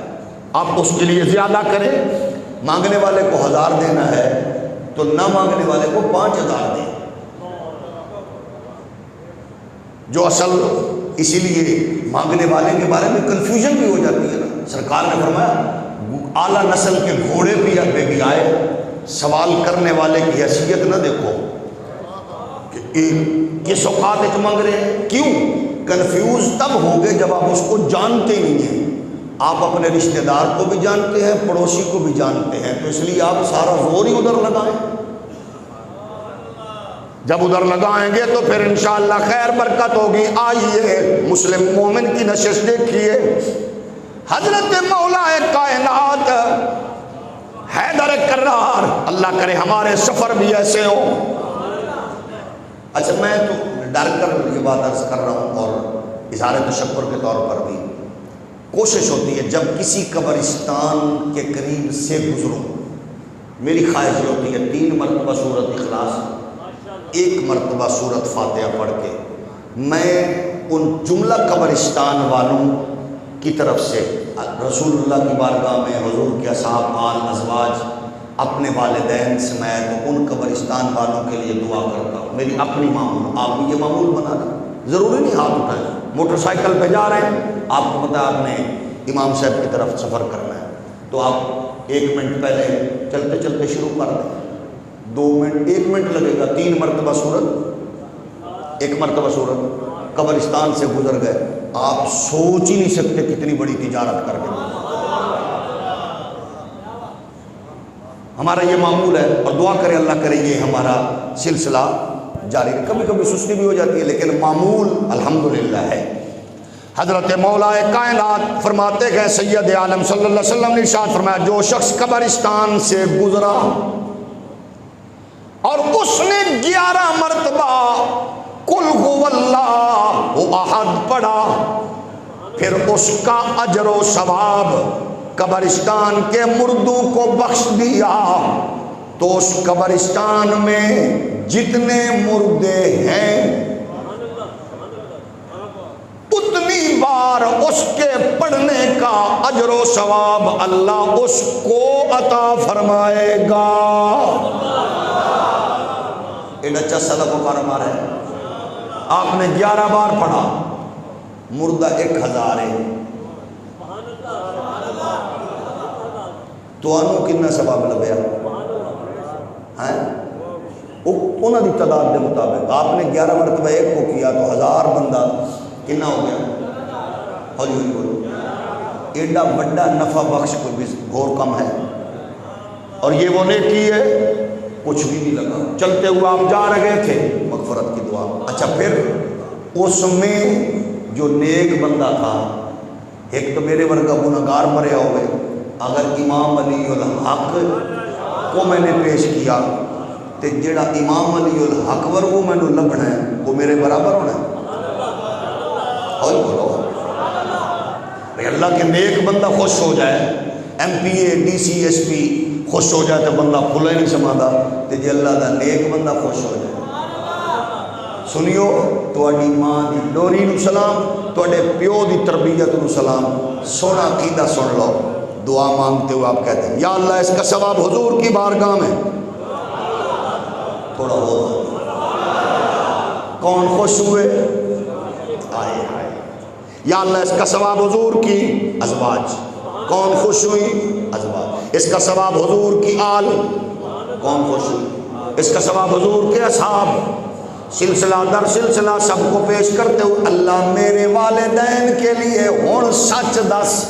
آپ اس کے لیے زیادہ کریں، مانگنے والے کو 1000 دینا ہے تو نہ مانگنے والے کو 5000 دیں، جو اصل اسی لیے مانگنے والے کے بارے میں کنفیوژن بھی ہو جاتی ہے نا۔ سرکار نے فرمایا اعلیٰ نسل کے گھوڑے بھی آئے، سوال کرنے والے کی حیثیت نہ دیکھو کہ کس اوقات مانگ رہے ہیں، کیوں؟ کنفیوز تب ہوں گے جب آپ اس کو جانتے نہیں ہیں۔ آپ اپنے رشتہ دار کو بھی جانتے ہیں، پڑوسی کو بھی جانتے ہیں، تو اس لیے آپ سارا زور ہی ادھر لگائیں۔ جب ادھر لگائیں گے تو پھر انشاءاللہ خیر برکت ہوگی۔ آئیے مسلم مومن کی نشست دیکھیے، حضرت مولا کائنات حیدر کرار، اللہ کرے ہمارے سفر بھی ایسے ہوں۔ اچھا میں تو ڈر کر یہ بات عرض کر رہا ہوں، اور اظہار تشکر کے طور پر بھی کوشش ہوتی ہے جب کسی قبرستان کے قریب سے گزروں، میری خواہش ہوتی ہے 3 مرتبہ سورۃ اخلاص، 1 مرتبہ سورۃ فاتحہ پڑھ کے میں ان جملہ قبرستان والوں کی طرف سے رسول اللہ کی بارگاہ میں حضور کے اصحاب، آل، ازواج، اپنے والدین سمیت ان قبرستان والوں کے لیے دعا کرتا ہوں۔ میری اپنی معمول، آپ بھی یہ معمول بنانا، ضروری نہیں ہاتھ اٹھائیں، موٹر سائیکل پہ جا رہے ہیں، آپ کو پتہ ہے آپ نے امام صاحب کی طرف سفر کرنا ہے، تو آپ 1 منٹ پہلے چلتے چلتے شروع کر دیں، 2 منٹ 1 منٹ لگے گا، 3 مرتبہ سورت، 1 مرتبہ سورت، قبرستان سے گزر گئے، آپ سوچ ہی نہیں سکتے کتنی بڑی تجارت کر کے۔ ہمارا یہ معمول ہے، اور دعا کرے اللہ کرے یہ ہمارا سلسلہ جاری رہے۔ کبھی کبھی سستی بھی ہو جاتی ہے لیکن معمول الحمدللہ ہے۔ حضرت مولا کائنات فرماتے گئے، سید عالم صلی اللہ علیہ وسلم نے ارشاد فرمایا، جو شخص قبرستان سے گزرا اور اس نے 11 مرتبہ قل هو اللہ احد پڑھا، پھر اس کا اجر و ثواب قبرستان کے مردوں کو بخش دیا، تو اس قبرستان میں جتنے مردے ہیں اتنی بار اس کے پڑھنے کا اجر و ثواب اللہ اس کو عطا فرمائے گا۔ ایک اچھا صدقہ و کاربار ہے، آپ نے 11 بار پڑھا، مردہ 1000 ہے، تو انہوں کتنا ثواب لبیا ہے؟ انہوں کی تعداد کے مطابق آپ نے 11 مرتبہ 1 کو کیا تو 1000 بندہ کتنا ہو گیا؟ ہولی ہولی بولو، ایڈا بڑا نفع بخش کوئی بھی اور کم ہے، اور یہ وہ نیکی ہے کچھ بھی نہیں لگا، چلتے ہوئے آپ جا رہے تھے، مغفرت کی دعا۔ اچھا پھر اس میں جو نیک بندہ تھا، ایک تو میرے ورگا گنہگار مریا ہوئے، اگر امام علی الحق کو میں نے پیش کیا تو جڑا امام علی الحق ورگو میں نے لبنا ہے وہ میرے برابر ہونا ہے۔ اور بولو اللہ کے نیک بندہ خوش ہو جائے، ایم پی اے ڈی سی ایس پی خوش ہو جائے تو بندہ پھلے نہیں سماتا، تو جی اللہ دا نیک بندہ خوش ہو جائے۔ سنیو، تواڈی ماں دی ڈوری نو سلام، تواڈے پیو دی تربیت نو سلام، سونا عقیدہ سن لو۔ دعا مانگتے ہوئے آپ کہتے ہیں، یا اللہ اس کا ثواب حضور کی بارگاہ میں تھوڑا ہو، کون خوش ہوئے؟ آئے آئے۔ یا اللہ اس کا ثواب حضور کی ازواج، کون خوش ہوئی؟ ازواج۔ اس کا ثواب حضور کی آل، کون خوش ہوئی؟ اس کا ثواب حضور کے اصحاب۔ سلسلہ در سلسلہ سب کو پیش کرتے ہوئے، اللہ میرے والدین کے لیے ہون سچ دس،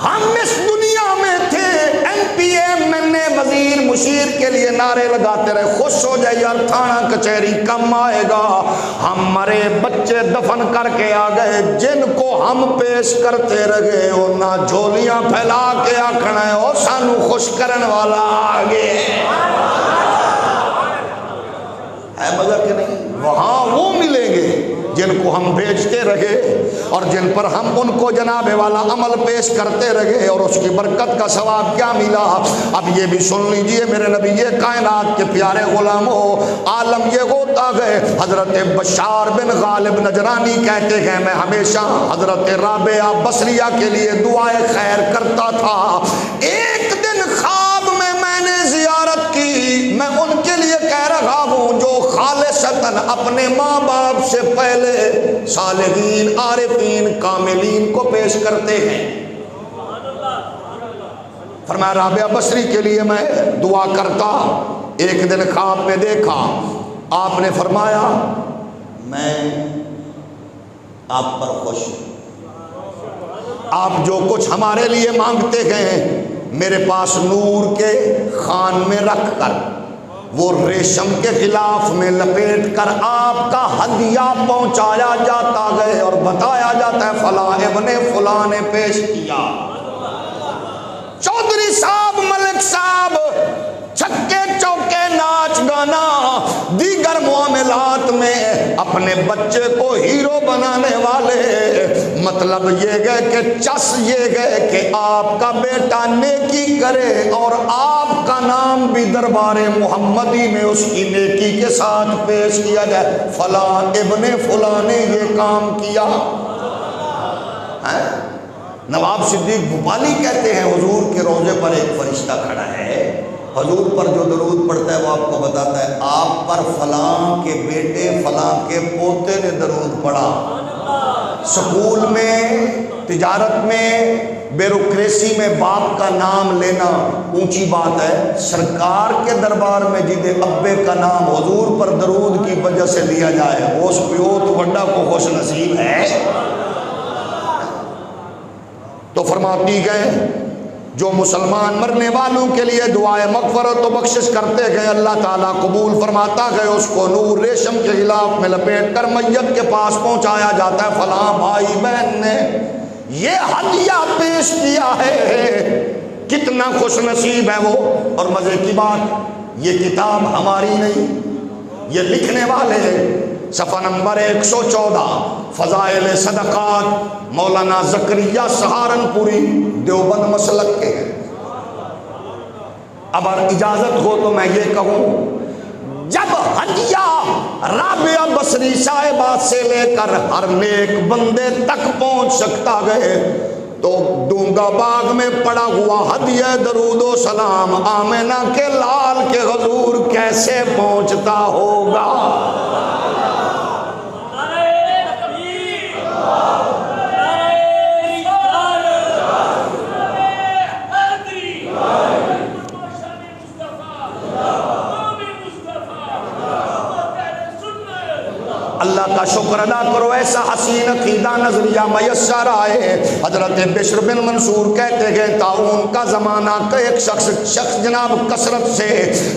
ہم اس دنیا میں تھے، ایم پی اے میں نے وزیر مشیر کے لیے نعرے لگاتے رہے، خوش ہو جائے یار تھانہ کچہری کم آئے گا، ہم مرے بچے دفن کر کے آ گئے، جن کو ہم پیش کرتے رہے انہاں جھولیاں پھیلا کے آکھنا ہے او سانو خوش کرن والا آگے ہے۔ مزہ کہ نہیں؟ وہاں وہ ملیں گے جن کو ہم بھیجتے رہے اور جن پر ہم ان کو جناب والا عمل پیش کرتے رہے، اور اس کی برکت کا ثواب کیا ملا۔ اب یہ بھی سن لیجئے میرے نبی یہ کائنات کے پیارے غلاموں، عالم یہ ہوتا گئے، حضرت بشار بن غالب نجرانی کہتے ہیں میں ہمیشہ حضرت رابعہ بصریہ کے لیے دعائے خیر کرتا تھا۔ ایک دن خواب میں نے زیارت کی، میں ان کے لیے کہہ رہا ہوں جو خالصتاً اپنے ماں باپ سے پہلے صالحین، عارفین، کاملین کو پیش کرتے ہیں۔ فرمایا رابعہ بصری کے لیے میں دعا کرتا، ایک دن خواب میں دیکھا، آپ نے فرمایا میں آپ پر خوش ہوں، آپ جو کچھ ہمارے لیے مانگتے ہیں میرے پاس نور کے خان میں رکھ کر وہ ریشم کے غلاف میں لپیٹ کر آپ کا ہدیہ پہنچایا جاتا ہے اور بتایا جاتا ہے فلاں ابن فلاں نے پیش کیا. چودھری صاحب، ملک صاحب چھکے چوکے ناچ گانا دیگر معاملات میں اپنے بچے کو ہیرو بنانے والے، مطلب یہ گئے کہ چس یہ گئے کہ آپ کا بیٹا نیکی کرے اور آپ کا نام بھی دربار محمدی میں اس کی نیکی کے ساتھ پیش کیا جائے، فلاں ابن فلاں نے یہ کام کیا. نواب صدیق بھوپالی کہتے ہیں حضور کے روضے پر ایک فرشتہ کھڑا ہے، حضور پر جو درود پڑھتا ہے وہ آپ کو بتاتا ہے آپ پر فلاں کے بیٹے فلاں کے پوتے نے درود پڑھا. سکول میں، تجارت میں، بیوروکریسی میں باپ کا نام لینا اونچی بات ہے، سرکار کے دربار میں جدے ابے کا نام حضور پر درود کی وجہ سے لیا جائے اس پیوت وڈا کو خوش نصیب ہے. تو فرماتی گئے جو مسلمان مرنے والوں کے لیے دعائے مغفرت و بخشش کرتے گئے اللہ تعالیٰ قبول فرماتا گئے. اس کو نور ریشم کے غلاف میں لپیٹ کر میت کے پاس پہنچایا جاتا ہے. فلاں بھائی بہن نے یہ ہدیہ پیش کیا ہے، کتنا خوش نصیب ہے وہ. اور مزے کی بات، یہ کتاب ہماری نہیں، یہ لکھنے والے صفحہ نمبر 114 فضائل صدقات مولانا زکریا سہارنپوری دیوبند مسلک کے ہیں. اب اگر اجازت ہو تو میں یہ کہوں، جب ہدیہ رابعہ بصری صاحبہ سے لے کر ہر نیک بندے تک پہنچ سکتا گئے تو دونگا باغ میں پڑا ہوا ہدیہ درود و سلام آمنہ کے لال کے حضور کیسے پہنچتا ہوگا؟ اللہ کا شکر ادا کرو ایسا حسین عقیدہ نظریہ میسر آئے. حضرت بشر بن منصور کہتے گئے طاعون کا زمانہ کہ ایک شخص جناب کثرت سے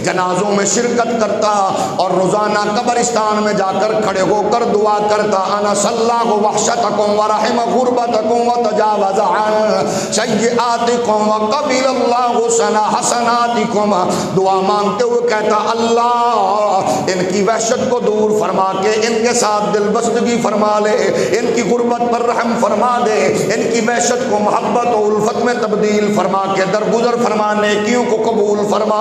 جنازوں میں شرکت کرتا اور روزانہ قبرستان میں جا کر کھڑے ہو کر دعا کرتا انا صلاح وحشتکم ورحم غربتکم وتجاوز عن سیئاتکم وقبل اللہ سنا حسناتکم. دعا مانگتے ہوئے کہتا اللہ ان کی وحشت کو دور فرما کے ان کے ساتھ دل بستگی فرما لے، ان کی غربت پر رحم فرما دے، ان کی وحشت کو محبت و الفت میں تبدیل فرما کے درگزر فرما، نیکیوں کو قبول فرما.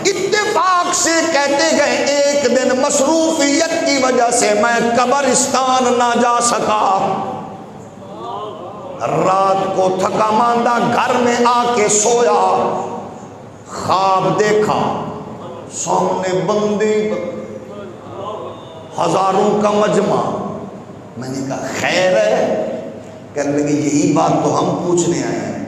اتفاق سے کہتے گئے ایک دن مصروفیت کی وجہ سے میں قبرستان نہ جا سکا. رات کو تھکا ماندہ گھر میں آ کے سویا، خواب دیکھا سامنے بندے ہزاروں کا مجمع. میں نے کہا خیر ہے؟ کہنے لگے یہی بات تو ہم پوچھنے آئے ہیں.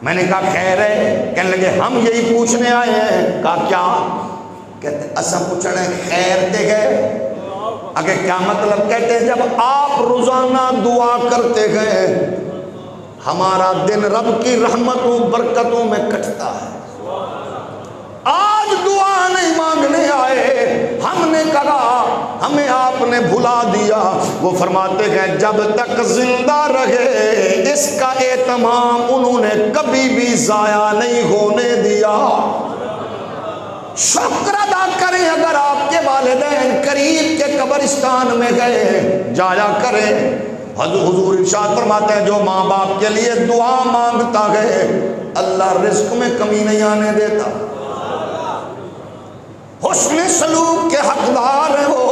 میں نے کہا خیر ہے؟ کہنے لگے ہم یہی پوچھنے آئے ہیں. کہا کیا؟ کہتے اسا پوچھنے خیر تے گئے. اگر کیا مطلب؟ کہتے جب آپ روزانہ دعا کرتے گئے ہمارا دن رب کی رحمتوں برکتوں میں کٹتا ہے. آج دعا نہیں مانگنے آئے، ہم نے کہا ہمیں آپ نے بھلا دیا. وہ فرماتے ہیں جب تک زندہ رہے اس کا اہتمام انہوں نے کبھی بھی ضائع نہیں ہونے دیا. شکر ادا کریں اگر آپ کے والدین قریب کے قبرستان میں گئے جایا کریں. حضور ارشاد فرماتے ہیں جو ماں باپ کے لیے دعا مانگتا ہے اللہ رزق میں کمی نہیں آنے دیتا. حسن سلوک کے حقدار ہیں وہ،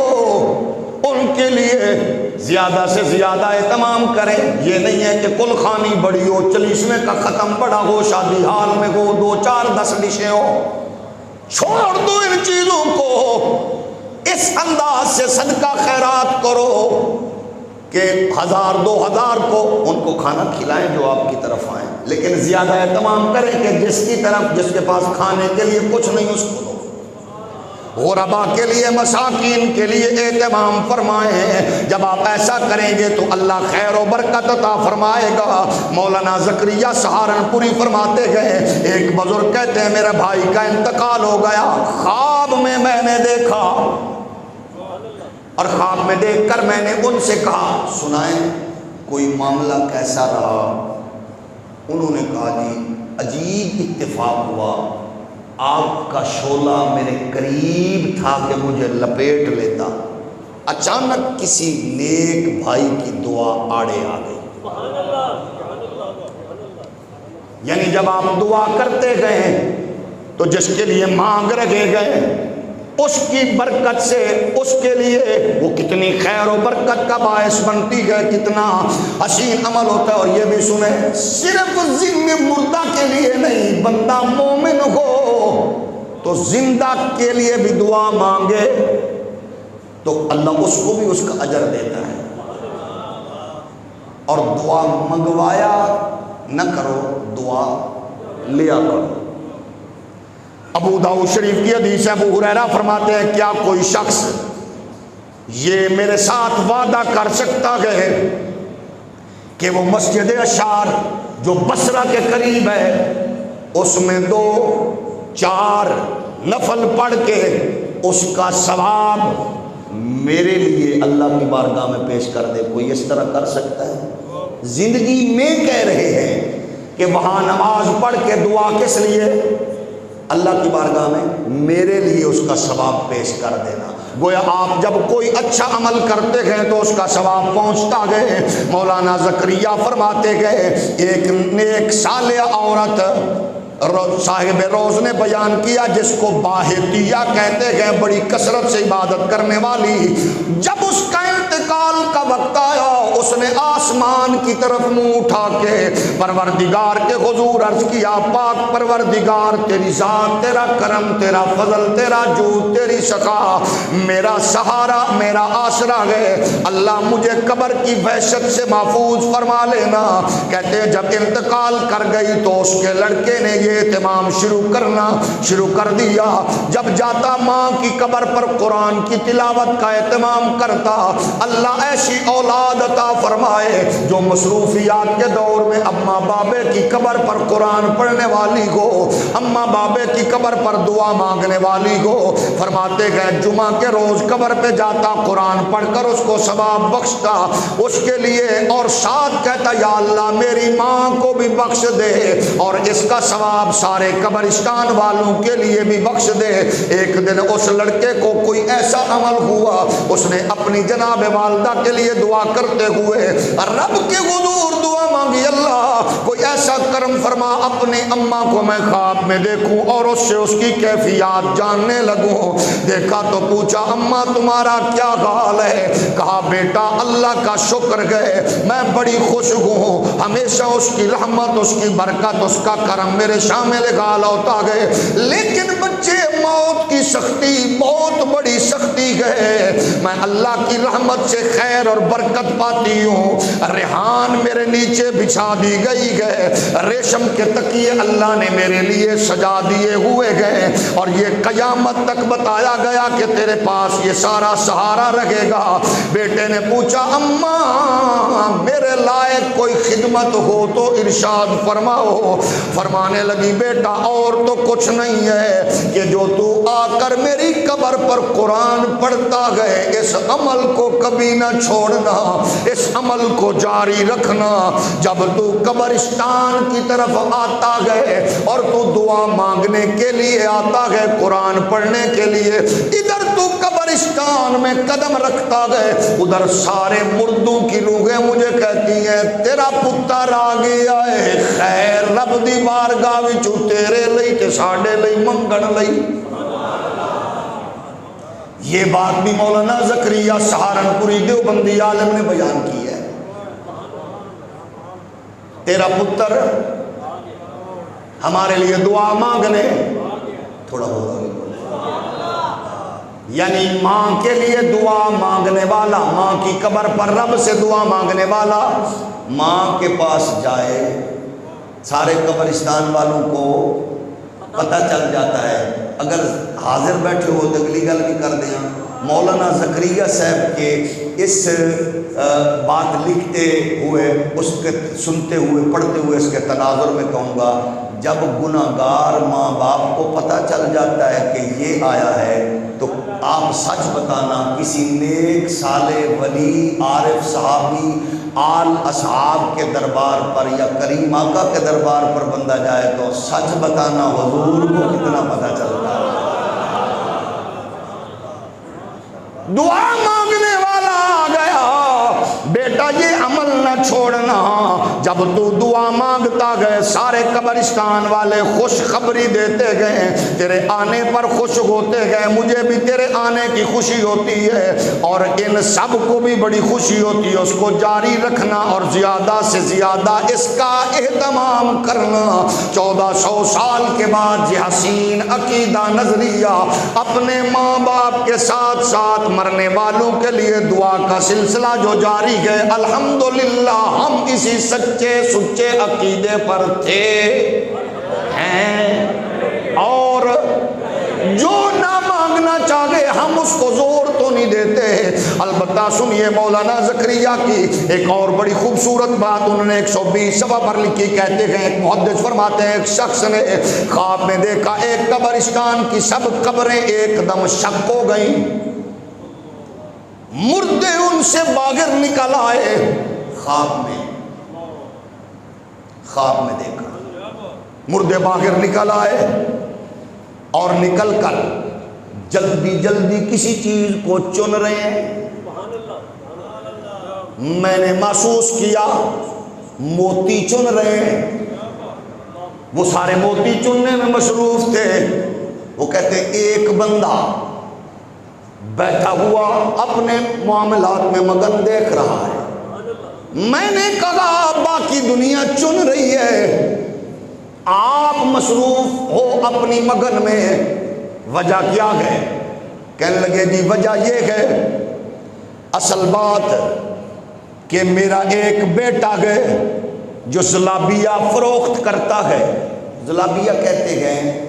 ان کے لیے زیادہ سے زیادہ اہتمام کریں. یہ نہیں ہے کہ کل خانی بڑی ہو، چلیسویں کا ختم بڑا ہو، شادی حال میں ہو 2 4 10 ڈشیں ہو. چھوڑ دو ان چیزوں کو، اس انداز سے صدقہ خیرات کرو کہ 1000 2000 کو ان کو کھانا کھلائیں جو آپ کی طرف آئیں، لیکن زیادہ اہتمام کریں کہ جس کی طرف جس کے پاس کھانے کے لیے کچھ نہیں اس کو دو. غربا کے لیے مساکین کے لیے اہتمام فرمائیں. جب آپ ایسا کریں گے تو اللہ خیر و برکت عطا فرمائے گا. مولانا زکریا سہارنپوری فرماتے گئے ایک بزرگ کہتے ہیں میرے بھائی کا انتقال ہو گیا, خواب میں نے دیکھا اور خواب میں دیکھ کر میں نے ان سے کہا سنائیں کوئی معاملہ کیسا رہا. انہوں نے کہا جی عجیب اتفاق ہوا, آگ کا شعلہ میرے قریب تھا کہ مجھے لپیٹ لیتا, اچانک کسی نیک بھائی کی دعا آڑے آ گئی. یعنی جب آپ دعا کرتے گئے تو جس کے لیے مانگ رکھے گئے اس کی برکت سے اس کے لیے وہ کتنی خیر و برکت کا باعث بنتی ہے, کتنا حسین عمل ہوتا ہے. اور یہ بھی سنیں صرف زندہ مردہ کے لیے نہیں, بندہ مومن ہو تو زندہ کے لیے بھی دعا مانگے تو اللہ اس کو بھی اس کا اجر دیتا ہے. اور دعا منگوایا نہ کرو, دعا لیا کرو. ابو داؤد شریف کی حدیث ہے, ابو ہریرہ فرماتے ہیں کیا کوئی شخص یہ میرے ساتھ وعدہ کر سکتا ہے کہ وہ مسجد اشعار جو بصرہ کے قریب ہے اس میں 2-4 نفل پڑھ کے اس کا ثواب میرے لیے اللہ کی بارگاہ میں پیش کر دے. کوئی اس طرح کر سکتا ہے؟ زندگی میں کہہ رہے ہیں کہ وہاں نماز پڑھ کے دعا کس لیے؟ اللہ کی بارگاہ میں میرے لیے اس کا ثواب پیش کر دینا. گویا آپ جب کوئی اچھا عمل کرتے گئے تو اس کا ثواب پہنچتا گئے. مولانا زکریا فرماتے گئے ایک نیک صالح عورت صاحب روز نے بیان کیا جس کو باہتیہ کہتے گئے, بڑی کثرت سے عبادت کرنے والی. جب اس کا انتقال کا وقت آیا اس نے آسمان کی طرف منہ اٹھا کے پروردگار کے حضور عرض کیا پاک پروردگار تیری ذات, تیرا کرم, تیرا فضل, تیرا جود, تیری سخا میرا سہارا, میرا آسرا ہے. اللہ مجھے قبر کی وحشت سے محفوظ فرما لینا. کہتے ہیں جب انتقال کر گئی تو اس کے لڑکے نے یہ اہتمام شروع کر دیا. جب جاتا ماں کی قبر پر قرآن کی تلاوت کا اہتمام کرتا. اللہ ایسی اولاد عطا فرمائے جو مصروفیات کے دور میں اماں بابے کی قبر پر قرآن پڑھنے والی ہو, اماں بابے کی قبر پر دعا مانگنے والی ہو. فرماتے گئے جمعہ کے روز قبر پہ جاتا, قرآن پڑھ کر اس کو ثواب بخشتا اس کے لیے, اور ساتھ کہتا یا اللہ میری ماں کو بھی بخش دے اور اس کا ثواب سارے قبرستان والوں کے لیے بھی بخش دے. ایک دن اس لڑکے کو کوئی ایسا عمل ہوا, اس نے اپنی جناب والدہ کے لیے دعا کرتے ہوئے رب کے حضور دعا مانگی اللہ کوئی ایسا کرم فرما اپنی اماں کو میں خواب میں دیکھوں اور اس سے اس کی کیفیات جاننے لگوں. دیکھا تو پوچھا اماں تمہارا کیا حال ہے؟ کہا بیٹا اللہ کا شکر ہے میں بڑی خوش ہوں, ہمیشہ اس کی رحمت, اس کی برکت, اس کا کرم میرے شامل حال ہوتا گئے. لیکن بچے موت کی سختی بہت بڑی سختی ہے, میں اللہ کی رحمت سے خیر اور برکت پاتی ہوں. ریحان میرے نیچے بچھا دی گئی ہے, ریشم کے تکیے اللہ نے میرے لیے سجا دیے ہوئے گئے, اور یہ قیامت تک بتایا گیا کہ تیرے پاس یہ سارا سہارا رہے گا. بیٹے نے پوچھا اماں میرے لائق کوئی خدمت ہو تو ارشاد فرماؤ. فرمانے لگی بیٹا اور تو کچھ نہیں ہے کہ جو تو آ کر میری قبر پر قرآن پڑھتا گئے, اس عمل کو کبھی نہ چھوڑنا, اس عمل کو جاری رکھنا. جب تو قبرستان کی طرف آتا گئے اور تو دعا مانگنے کے لیے آتا گئے, قرآن پڑھنے کے لیے, ادھر تو قبرستان میں قدم رکھتا گئے, ادھر سارے مردوں کی روحیں مجھے کہتی ہیں تیرا پتر آ گیا ہے, خیر رب دی بارگاہ وچوں تیرے لئی تے ساڈے لئی منگن لئی. یہ بات بھی مولانا زکریا سہارنپوری دیوبندی عالم نے بیان کی ہے. تیرا پتر ہمارے لیے دعا مانگنے تھوڑا ہو رہا ہے, یعنی ماں کے لیے دعا مانگنے والا, ماں کی قبر پر رب سے دعا مانگنے والا ماں کے پاس جائے, سارے قبرستان والوں کو پتہ چل جاتا ہے اگر حاضر بیٹھے ہو تو اگلی گل بھی کر دیں. مولانا زکریا صاحب کے اس بات لکھتے ہوئے، اس کے سنتے ہوئے، پڑھتے ہوئے اس کے تناظر میں کہوں گا، جب گناہگار ماں باپ کو پتہ چل جاتا ہے کہ یہ آیا ہے تو آپ سچ بتانا، کسی نیک صالح ولی عارف صحابی آل اصحاب کے دربار پر یا کریم آقا کے دربار پر بندہ جائے تو سچ بتانا حضور کو کتنا پتہ چلتا ہے. دعا مانگنے والا آ گیا، بیٹا یہ عمل نہ چھوڑنا. جب تو دعا مانگتا گئے سارے قبرستان والے خوش خبری دیتے گئے، تیرے آنے پر خوش ہوتے گئے. مجھے بھی تیرے آنے کی خوشی ہوتی ہے اور ان سب کو بھی بڑی خوشی ہوتی ہے. اس کو جاری رکھنا اور زیادہ سے زیادہ اس کا اہتمام کرنا. 1400 سال کے بعد یہ حسین عقیدہ نظریہ اپنے ماں باپ کے ساتھ ساتھ مرنے والوں کے لیے دعا کا سلسلہ جو جاری ہے، الحمدللہ ہم اسی سچے سچے عقیدے پر تھے ہیں. اور جو نہ مانگنا چاہے ہم اس کو زور تو نہیں دیتے. البتہ سنیے مولانا زکریا کی ایک اور بڑی خوبصورت بات انہوں نے 120 صفحہ پر لکھی. کہتے ہیں ایک محدث فرماتے ہیں ایک شخص نے خواب میں دیکھا ایک قبرستان کی سب قبریں ایک دم شک ہو گئیں، مردے ان سے باہر نکل آئے. خواب میں دیکھا مردے باہر نکل آئے اور نکل کر جلدی جلدی کسی چیز کو چن رہے ہیں. میں نے محسوس کیا موتی چن رہے ہیں. وہ سارے موتی چننے میں مصروف تھے. وہ کہتے ہیں ایک بندہ بیٹھا ہوا اپنے معاملات میں مگن دیکھ رہا ہے. میں نے کہا باقی دنیا چن رہی ہے، آپ مصروف ہو اپنی مگن میں، وجہ کیا ہے؟ کہنے لگے جی وجہ یہ ہے، اصل بات کہ میرا ایک بیٹا ہے جو زلابیہ فروخت کرتا ہے. زلابیہ کہتے ہیں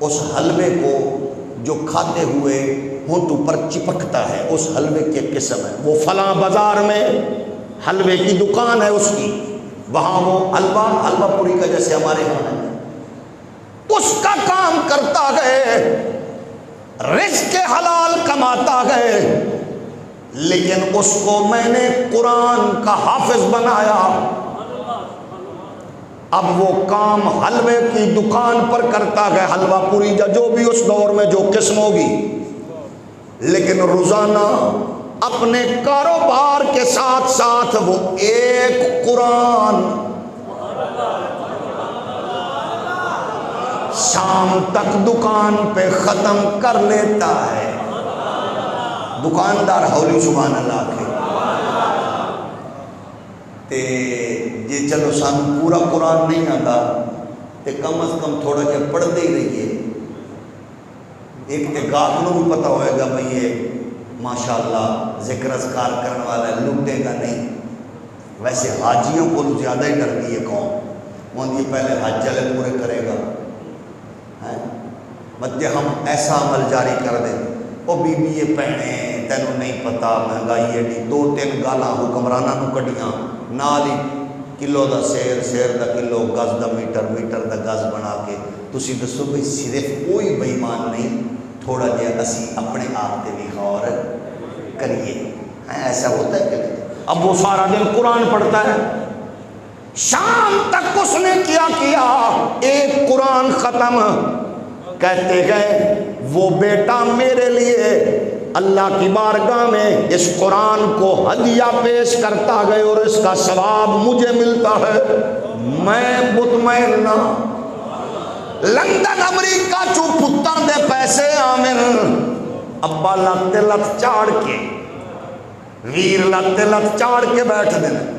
اس حلوے کو جو کھاتے ہوئے ہونٹوں پر چپکتا ہے، اس حلوے کے قسم ہے. وہ فلاں بازار میں حلوے کی دکان ہے اس کی، وہاں وہ حلوہ پوری کا جیسے ہمارے یہاں ہے، اس کا کام کرتا ہے، رزق حلال کماتا ہے. لیکن اس کو میں نے قرآن کا حافظ بنایا. اب وہ کام حلوے کی دکان پر کرتا ہے، حلوہ پوری جو بھی اس دور میں جو قسم ہوگی، لیکن روزانہ اپنے کاروبار کے ساتھ ساتھ وہ ایک قرآن شام تک دکان پہ ختم کر لیتا ہے. دکاندار ہولی سبحان اللہ کے تے جی چلو سان پورا قرآن نہیں آتا تے کم از کم تھوڑا جہا پڑھتے ہی رہیے. ایک تے گاہک نو بھی پتہ ہوئے گا بھئی یہ ماشاءاللہ ذکر اذکار کرنے والا ہے، لوٹے گا نہیں. ویسے حاجیوں کو زیادہ ہی ڈرتی ہے قوم، وہ یہ پہلے حج والے پورے کرے گا. مجھے ہم ایسا عمل جاری کر دیں، وہ بی بی یہ پہنے تینوں نہیں پتا مہنگائی ایڈی، 2-3 گالاں حکمراناں نو کڈیاں، نال ہی کلو دا سیر دا کلو، گز دا میٹر دا گز بنا کے. تسی دسو بھئی صرف کوئی بے ایمان نہیں، تھوڑا جہا اسی اپنے آپ تے بھی غور کریے. ایسا ہوتا ہے کہ اب وہ سارا دن قرآن پڑھتا ہے، شام تک اس نے کیا ایک قرآن ختم. کہتے گئے وہ بیٹا میرے لیے اللہ کی بارگاہ میں اس قرآن کو ہدیہ پیش کرتا گئے اور اس کا ثواب مجھے ملتا ہے. میں مطمئن نہ لندن امریکہ چو پتر دے پیسے آمن ابا لت لت چاڑ کے ویر لت لت چاڑ کے بیٹھ دینا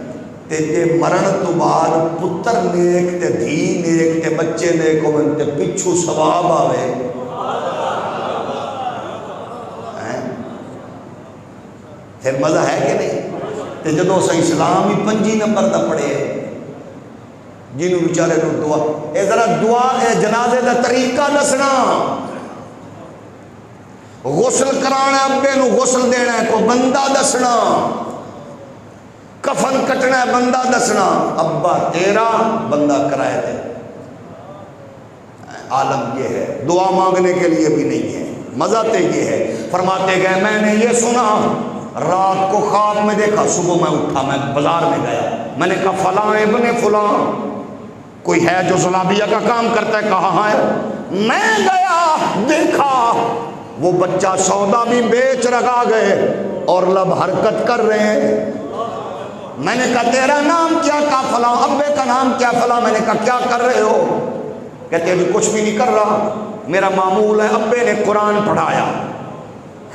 تے جے مرن تو بعد پتر نیک تے دھی نیک تے بچے نیک ہوئے تے پچھو ثواب آوے. پھر مزہ ہے کہ نہیں؟ تے جدو اسا اسلام ہی 5 نمبر دا پڑھے جنہوں بیچارے نو دعا اے ذرا دعا اے جنازے دا طریقہ دسنا. غسل کرانا ابے نو غسل دینا ہے کو بندہ دسنا، کفن کٹنا ہے بندہ دسنا، ابا تیرا بندہ کرائے دے۔ عالم یہ ہے، دعا مانگنے کے لیے بھی نہیں ہے، مزہ تے یہ ہے۔ فرماتے گئے میں نے یہ سنا، رات کو خواب میں دیکھا، صبح میں اٹھا، میں بازار میں گیا، میں نے کہا فلاں ابن فلاں کوئی ہے جو زلابیہ کا کام کرتا ہے؟ کہا ہے۔ میں گیا دیکھا وہ بچہ سودا بھی بیچ رکھا گئے اور لب حرکت کر رہے ہیں۔ میں نے کہا تیرا نام کیا؟ کہا فلاں۔ ابے کا نام کیا؟ فلاں۔ میں نے کہا کیا کر رہے ہو؟ کہتے ابھی کچھ بھی نہیں کر رہا، میرا معمول ہے ابے نے قرآن پڑھایا،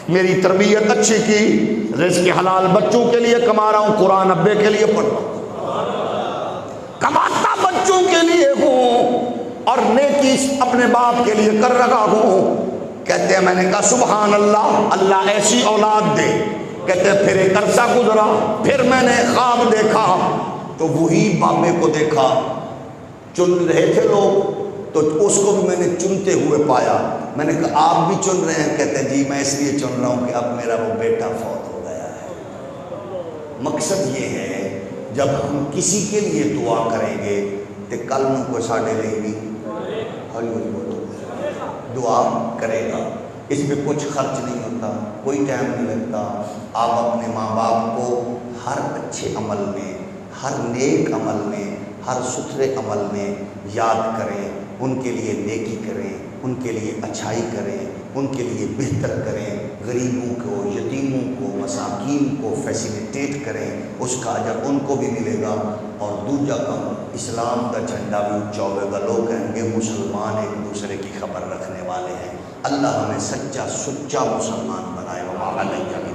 میری تربیت اچھی کی، رزق حلال بچوں کے لیے کما رہا ہوں، قرآن ابے کے لیے پڑھ رہا ہوں، کماتا بچوں کے لیے ہوں اور نیکی اپنے باپ کے لیے کر رہا ہوں۔ کہتے ہیں میں نے کہا سبحان اللہ، اللہ ایسی اولاد دے۔ کہتے ہیں پھر ایک عرصہ گزرا، پھر میں نے خواب دیکھا تو وہی بابے کو دیکھا، چن رہے تھے لوگ تو اس کو بھی میں نے چنتے ہوئے پایا۔ میں نے کہا آپ بھی چن رہے ہیں؟ کہتے ہیں جی میں اس لیے چن رہا ہوں کہ اب میرا وہ بیٹا فوت ہو گیا ہے۔ مقصد یہ ہے جب ہم کسی کے لیے دعا کریں گے تو کل نوں کو ساڑھے لے گی، ہولی ہولی بولو، دعا کرے گا، اس میں کچھ خرچ نہیں ہوتا، کوئی ٹائم نہیں لگتا۔ آپ اپنے ماں باپ کو ہر اچھے عمل میں، ہر نیک عمل میں، ہر ستھرے عمل میں یاد کریں، ان کے لیے نیکی کریں، ان کے لیے اچھائی کریں، ان کے لیے بہتر کریں، غریبوں کو، یتیموں کو، مساکین کو فیسیلیٹیٹ کریں، اس کا اجر ان کو بھی ملے گا۔ اور دوسرا کم اسلام کا جھنڈا بھی اونچا ہوئے گا، لوگ کہیں گے مسلمان ایک دوسرے کی خبر رکھنے والے ہیں۔ اللہ ہمیں سچا مسلمان بنائے۔ وما علیہ